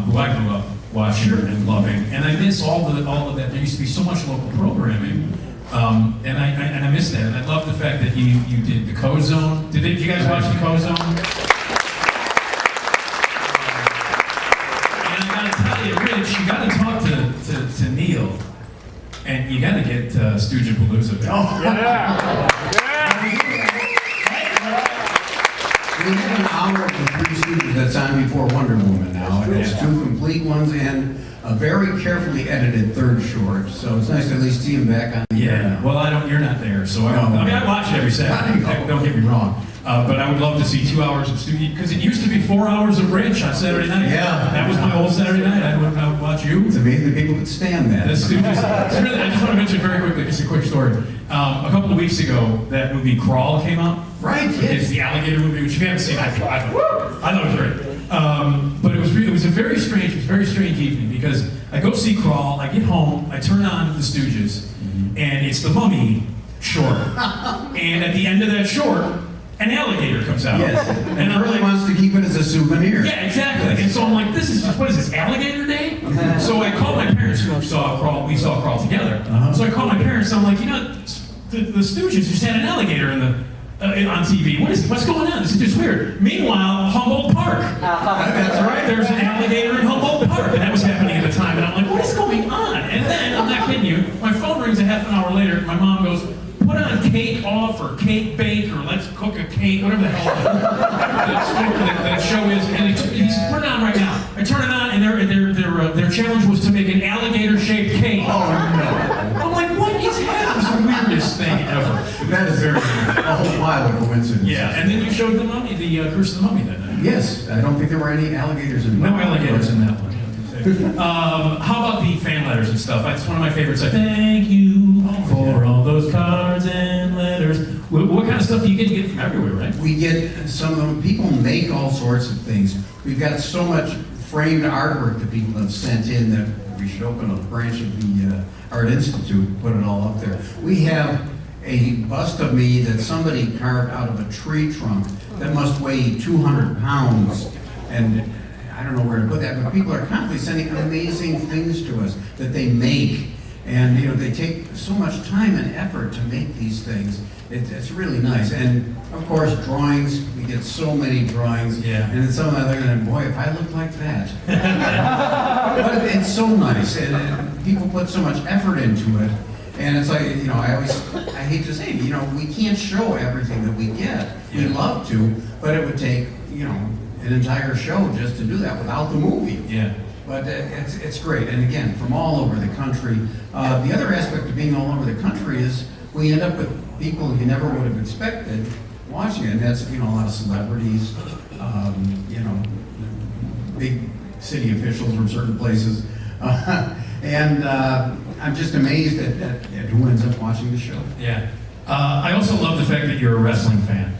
who I grew up watching and loving, and I miss all of that. There used to be so much local programming, and I miss that. And I love the fact that you did the Co-Zone. Did you guys watch the Co-Zone? And I gotta tell you, Rich, you gotta talk to Neil, and you gotta get Stooge-a-Palooza back. Oh. Yeah. we have an hour of the Three Stooges that's on before Wonder Woman now, and it's 2 complete ones and a very carefully edited third short. So it's nice to at least see him back on the air now. Well, you're not there, so I watch it every Saturday. Don't get me wrong. But I would love to see 2 hours of studio, because it used to be 4 hours of Rich on Saturday night. Yeah. That was my whole Saturday night. I would watch you. It's amazing that people could stand that. The Stooges. It's really, I just want to mention very quickly, just a quick story. A couple of weeks ago, that movie Crawl came out. Right, yes. It's the alligator movie, which if you haven't seen, I thought it was great. But it was a very strange evening, because I go see Crawl, I get home, I turn on the Stooges, and it's the Mummy short. And at the end of that short, an alligator comes out. Yes, and I'm Hurley like, wants to keep it as a souvenir. yeah, exactly. And so I'm like, what is this, Alligator Day? So I called my parents, who saw Crawl, we saw Crawl together. So I called my parents, and I'm like, the Stooges just had an alligator in the on TV. What's going on? This is just weird. Meanwhile, Humboldt Park. That's right. There's an alligator in Humboldt Park, and that was happening at the time. And I'm like, what is going on? And then, I'm not kidding you, my phone rings a half an hour later. My mom goes, put on Cake Off or Cake Bake or Let's Cook a Cake, whatever the hell that show is. And he's put it on right now. I turn it on, and their challenge was to make an alligator-shaped cake. Oh no! I'm like, what is happening? It's the weirdest thing ever. That is a whole pile of coincidence. Yeah, and then you showed the Mummy, the Curse of the Mummy that night. Yes, I don't think there were any alligators in No alligators in that one. How about the fan letters and stuff? That's one of my favorites. I thank you for all those cards and letters. What kind of stuff do you get from everywhere, right? We get some of them. People make all sorts of things. We've got so much framed artwork that people have sent in that we should open a branch of the Art Institute, put it all up there. We have a bust of me that somebody carved out of a tree trunk that must weigh 200 pounds. And I don't know where to put that, but people are constantly sending amazing things to us that they make. And they take so much time and effort to make these things. It's really nice. And of course, drawings, we get so many drawings. Yeah. And then some of them are like, boy, if I look like that. But it's so nice. And people put so much effort into it. And it's like, I hate to say it, we can't show everything that we get. Yeah. We'd love to, but it would take, an entire show just to do that without the movie. Yeah. But it's great, and again, from all over the country. The other aspect of being all over the country is we end up with people you never would have expected watching it, and that's a lot of celebrities, big city officials from certain places, and I'm just amazed at who ends up watching the show. Yeah. I also love the fact that you're a wrestling fan.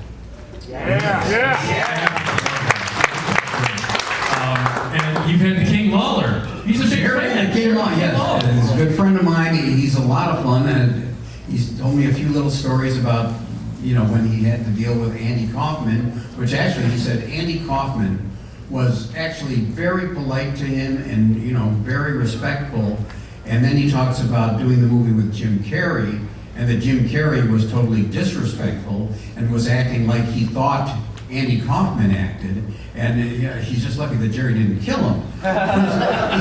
And you've had the King Lawler. He's a big fan. King Lawler, yes. He's a good friend of mine. He's a lot of fun, and he's told me a few little stories about, when he had to deal with Andy Kaufman, which actually he said Andy Kaufman was actually very polite to him and, very respectful. And then he talks about doing the movie with Jim Carrey, and that Jim Carrey was totally disrespectful and was acting like he thought Andy Kaufman acted, and he's just lucky that Jerry didn't kill him.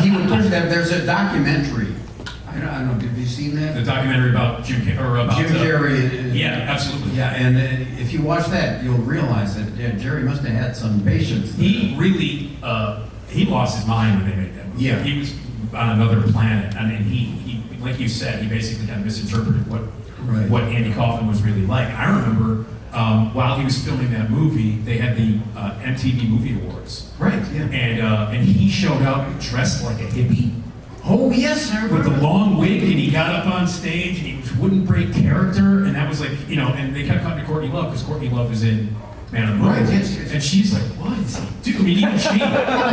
He would push that. There's a documentary. I don't know. Have you seen that? The documentary about Jim Carrey. Yeah, absolutely. Yeah, and if you watch that, you'll realize that Jerry must have had some patience. He really he lost his mind when they made that movie. Yeah. He was on another planet, and he like you said, he basically kind of misinterpreted what Andy Kaufman was really like. I remember. While he was filming that movie, they had the MTV Movie Awards. Right, yeah. And he showed up dressed like a hippie. Oh, yes, I remember. With the long wig, and he got up on stage, and he wouldn't break character, and that was like, and they kept cutting to Courtney Love, because Courtney Love is in Man of the Moon. Right, yes. And she's like, what is he doing? I mean, even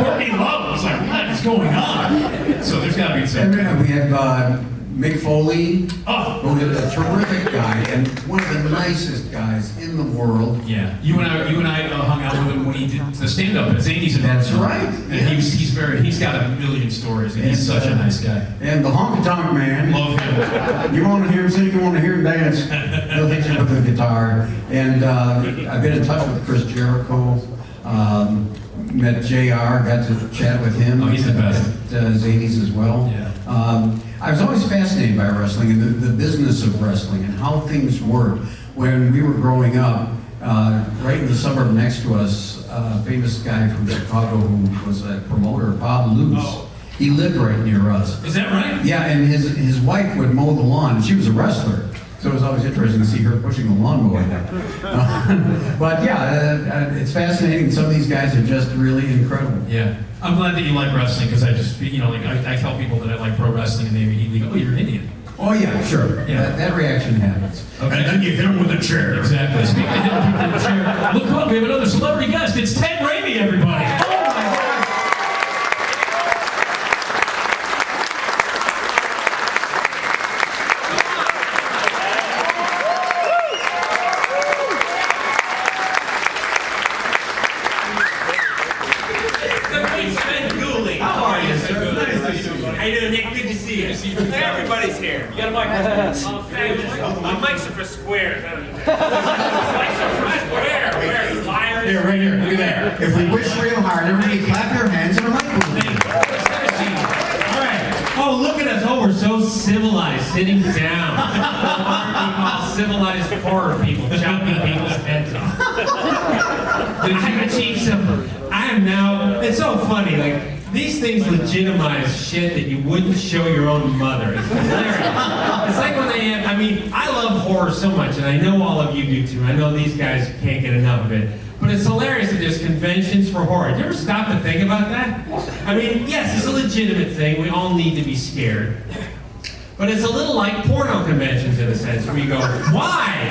Courtney Love was like, what is going on? So there's got to be some. And we have Mick Foley, who is a terrific guy and one of the nicest guys in the world. Yeah, you and I hung out with him when he did the stand-up at Zany's. That's right. And he's got a million stories, and he's such a nice guy. And the honky tonk man. Love him. You want to hear him sing, you want to hear him dance, he'll hit you with the guitar. And I've been in touch with Chris Jericho. Met JR, got to chat with him. Oh, he's the best. At Zany's as well. Yeah. I was always fascinated by wrestling and the business of wrestling and how things work. When we were growing up, right in the suburb next to us, a famous guy from Chicago who was a promoter, Bob Luce. Oh. He lived right near us. Is that right? Yeah, and his wife would mow the lawn. She was a wrestler, so it was always interesting to see her pushing the lawnmower. But yeah, it's fascinating. Some of these guys are just really incredible. Yeah. I'm glad that you like wrestling because I just, you know, like I tell people that I like pro wrestling and they immediately go, oh, you're an Indian. Oh yeah, sure. Yeah. That reaction happens. Okay. And then you hit him with a chair. Exactly. Speaking of hitting people with a chair, look up, we have another celebrity guest. It's Ted Raimi, everybody. Oh my God. How you doing, Nick? Good to see you. Everybody's here. You got a mic? My mics are for squares. Mics are for square. Where? Liars? Here, right here. Look at that. If we wish real hard, everybody clap your hands and a mic will be. All right. Oh, look at us. Oh, we're so civilized, sitting down. All civilized horror people, chopping people's heads off. I've achieved some. I am now. It's so funny. Like, these things legitimize shit that you wouldn't show your own mother. It's hilarious. It's like when they have, I mean, I love horror so much, and I know all of you do too. I know these guys can't get enough of it. But it's hilarious that there's conventions for horror. Do you ever stop to think about that? I mean, yes, it's a legitimate thing. We all need to be scared. But it's a little like porno conventions in a sense, where you go, why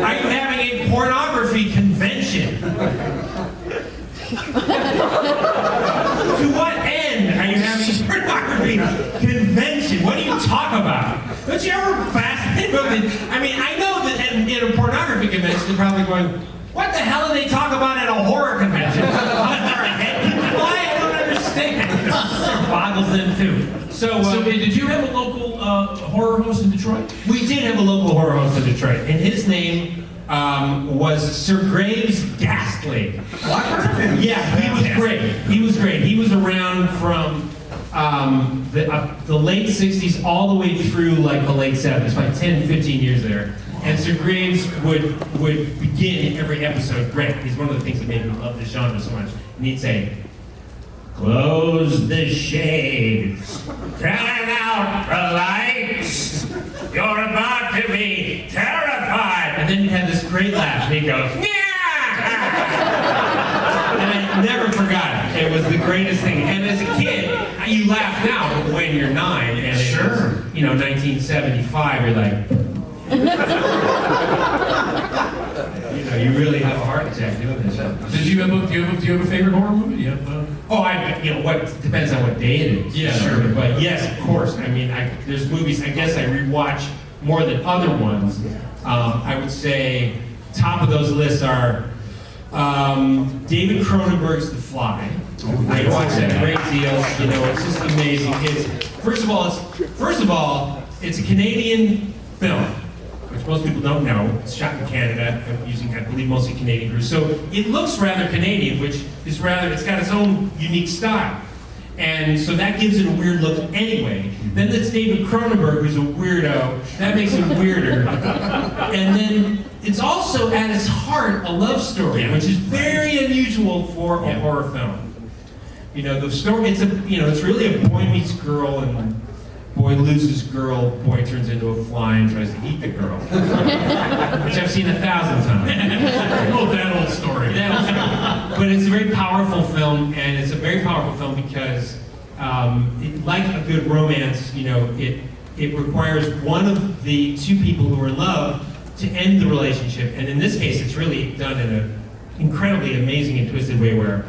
are you having a pornography convention? To what end are you having a pornography convention? What do you talk about? Don't you ever fascinate with it? I mean, I know that in a pornography convention, they're probably going, what the hell do they talk about at a horror convention? Why? I don't understand. It boggles them too. So did you have a local horror host in Detroit? We did have a local horror host in Detroit, and his name was Sir Graves Ghastly. What? Yeah, he was great. He was great. He was around from the late 60s all the way through like the late 70s, like 10, 15 years there. And Sir Graves would begin every episode, great. He's one of the things that made me love this genre so much. And he'd say, close the shades, turn out the lights, you're about to be terrified. And then he'd have this great laugh, and he'd go, yeah! And I never forgot it. It was the greatest thing. And as a kid, you laugh now, but when you're 9, and it's, you know, 1975, you're like, you know, you really have a heart attack doing this. Do you have a favorite horror movie? You know, what depends on what day it is. Yeah, sure. But yes, of course. I mean, there's movies. I guess I rewatch more than other ones. I would say top of those lists are David Cronenberg's The Fly. I watch that a great deal. You know, it's just amazing. First of all, it's a Canadian film, which most people don't know. It's shot in Canada, using, I believe, mostly Canadian crews. So it looks rather Canadian, which is it's got its own unique style. And so that gives it a weird look anyway. Then there's David Cronenberg, who's a weirdo. That makes it weirder. And then it's also, at its heart, a love story, which is very unusual for a horror film. You know, the story, it's really a boy meets girl, and boy loses girl, boy turns into a fly and tries to eat the girl. Which I've seen 1,000 times. Oh, that old story. But it's a very powerful film, and it's a very powerful film because, like a good romance, you know, it requires one of the two people who are in love to end the relationship. And in this case, it's really done in an incredibly amazing and twisted way where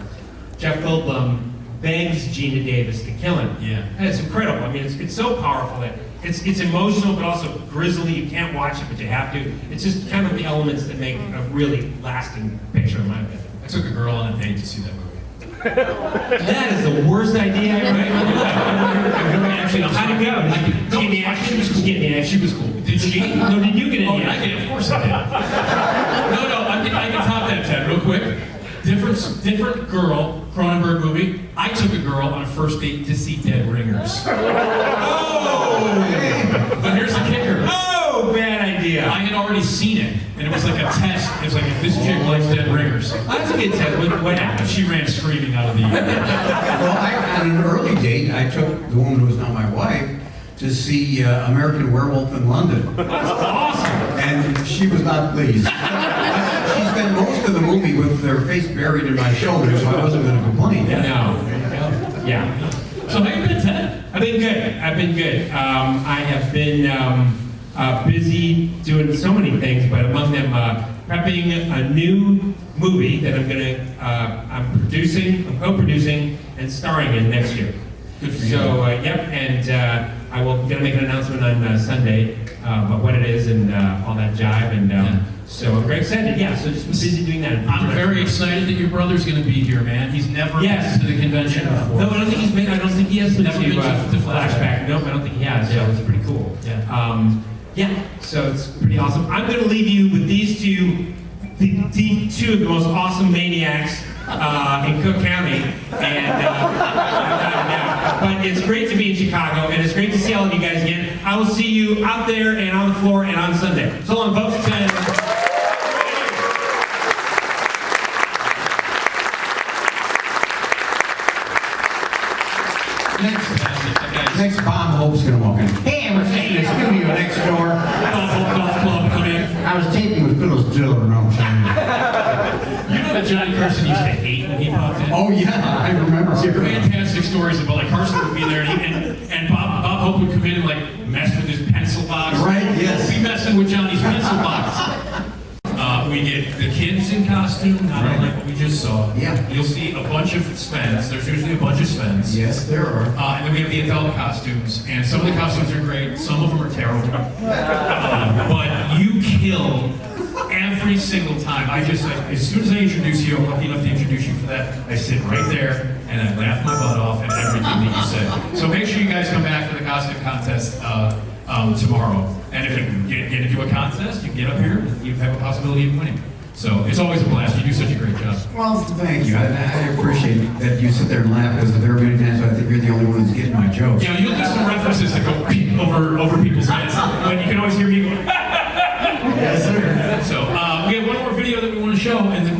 Jeff Goldblum begs Gina Davis to kill him. Yeah. And it's incredible. I mean, it's so powerful that it's emotional, but also grisly. You can't watch it, but you have to. It's just kind of the elements that make a really lasting picture, in my opinion. I took a girl on a date to see that movie. That is the worst idea I ever had. Actually, how'd it go? Did you get the action? She was cool. Did she? No, did you get any action? I did. Of course I did. No, I can top that, Ted, real quick. Different girl, Cronenberg movie. I took a girl on a first date to see Dead Ringers. Oh! But here's the kicker. Oh, bad idea. I had already seen it, and it was like a test. It was like a This chick likes dead ringers. That's a good test. What happened? She ran screaming out of the Well, on an early date, I took the woman who is now my wife to see American Werewolf in London. That's awesome. And she was not pleased. She spent most of the movie with her face buried in my shoulder, so I wasn't going to complain. No. Yeah. So how you been, Ted? I've been good. I have been busy doing so many things, but among them, prepping a new movie that I'm co-producing and starring in next year. Good for you. So, yep, and I'm gonna make an announcement on Sunday about what it is and all that jive, and so I'm very excited. Yeah, so just busy doing that. I'm very excited that your brother's going to be here, man. He's never been to the convention before. No, I don't think he has been Never been to Flashback. Nope, I don't think he has. So it's pretty cool. Yeah. So it's pretty awesome. I'm going to leave you with these two of the most awesome maniacs in Cook County, and but it's great to be in Chicago, and it's great to see all of you guys again. I will see you out there and on the floor and on Sunday. So long, folks. Next, Bob Hope's going to walk in. Hey, I was in the studio next door. Golf club, come in. I was taping with Phyllis Diller. No, You know that Johnny Carson used to hate when he popped in? oh, yeah, I remember. Fantastic stories about like Carson would be there and Bob Hope would come in and like mess with his pencil box. Right, yes. Be messing with Johnny's pencil box. We get the kids in costume, not unlike what we just saw. Yeah. You'll see a bunch of Svens. There's usually a bunch of Svens. Yes, there are. And then we have the adult costumes, and some of the costumes are great, some of them are terrible. But you kill every single time. As soon as I introduce you, I'm lucky enough to introduce you for that. I sit right there and I laugh my butt off at everything that you said. So make sure you guys come back for the costume contest tomorrow. And if you get into a contest, you can get up here, you have a possibility of winning. So it's always a blast. You do such a great job. Well, thank you. I appreciate that you sit there and laugh, because there are many times I think you're the only one who's getting my jokes. Yeah, you'll do some references that go over people's heads, but you can always hear me going, Yes, sir. So we have one more video that we want to show, and then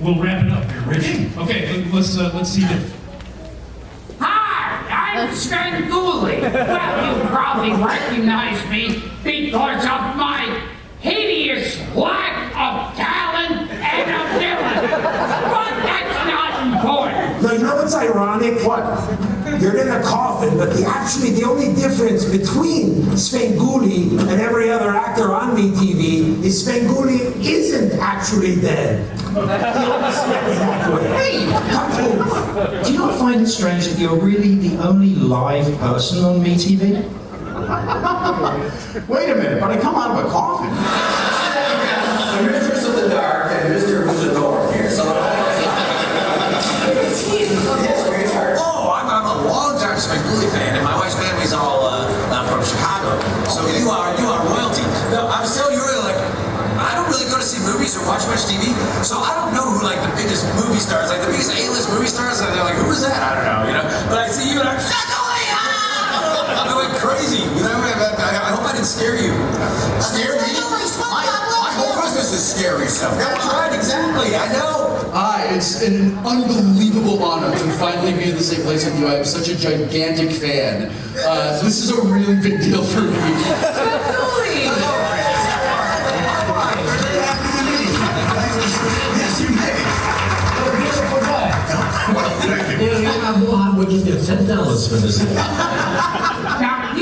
we'll wrap it up here. Rich? Okay, let's see this. Hi, I'm Svengoolie. Well, you probably recognize me because of my hideous lack of talent and ability. But that's not important. Now, you know what's ironic? What? You're in a coffin, but the only difference between Svengoolie and every other actor on MeTV is Svengoolie isn't actually dead. He always met me that way. Hey, come over. Do you not find it strange that you're really the only live person on MeTV? Wait a minute, but I come out of a coffin. The Mistress of the Dark and Mr. Who's the North here. So I'm a long-time Svengoolie fan, and my wife's family's all from Chicago. So you are royalty. No, I'm still really like, I don't really go to see movies or watch much TV, so I don't know who like the biggest movie stars, like the biggest A-list movie stars, and they're like, who is that? I don't know, you know. But I see you and I'm Svengoolie! I went crazy, you know. I hope I didn't scare you. Scare me? My whole Christmas is scary stuff. That's right, exactly. I know. It's an unbelievable honor to finally be in the same place with you. I'm such a gigantic fan. This is a really big deal for me. We'll give you $10 for this. Now,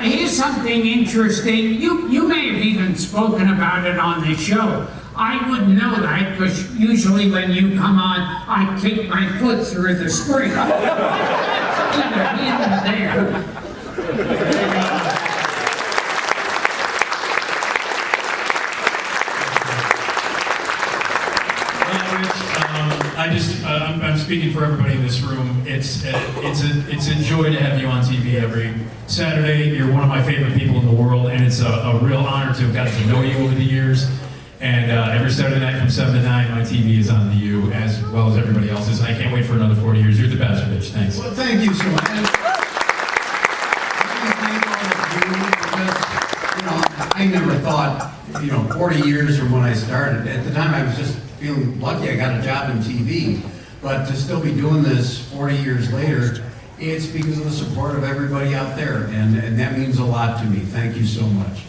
here's something interesting. You may have even spoken about it on the show. I wouldn't know that, because usually when you come on, I kick my foot through the screen. Either in or there. I'm speaking for everybody in this room. It's a joy to have you on TV every Saturday. You're one of my favorite people in the world, and it's a real honor to have gotten to know you over the years. And every Saturday night from 7 to 9, my TV is on to you, as well as everybody else's. And I can't wait for another 40 years. You're the best, Rich. Thanks. Well, thank you so much. And I thank all of you, because, I never thought 40 years from when I started. At the time, I was just feeling lucky I got a job in TV. But to still be doing this 40 years later, it's because of the support of everybody out there, and that means a lot to me. Thank you so much.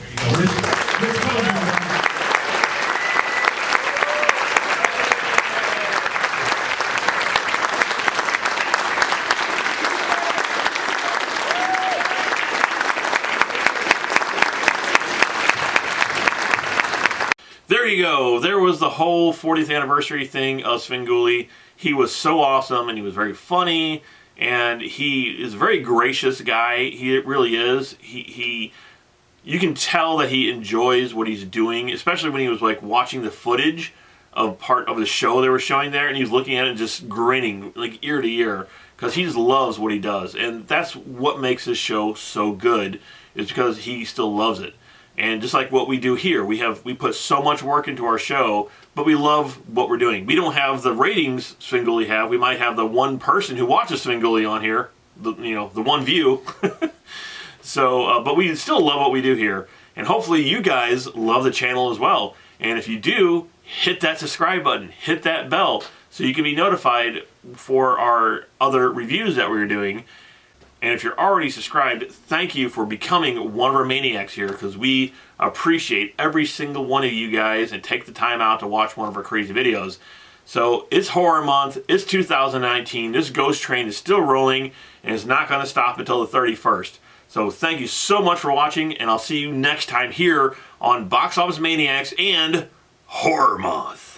There you go. There was the whole 40th anniversary thing of Svengoolie. He was so awesome, and he was very funny, and he is a very gracious guy. He really is. You can tell that he enjoys what he's doing, especially when he was like watching the footage of part of the show they were showing there, and he was looking at it and just grinning like ear to ear because he just loves what he does, and that's what makes this show so good, is because he still loves it. And just like what we do here, we put so much work into our show, but we love what we're doing. We don't have the ratings Svengoolie have. We might have the one person who watches Svengoolie on here, the one view. So, but we still love what we do here, and hopefully you guys love the channel as well. And if you do, hit that subscribe button, hit that bell, so you can be notified for our other reviews that we're doing. And if you're already subscribed, thank you for becoming one of our maniacs here, because we appreciate every single one of you guys and take the time out to watch one of our crazy videos. So it's horror month, it's 2019, this ghost train is still rolling, and it's not going to stop until the 31st. So thank you so much for watching, and I'll see you next time here on Box Office Maniacs and Horror Month.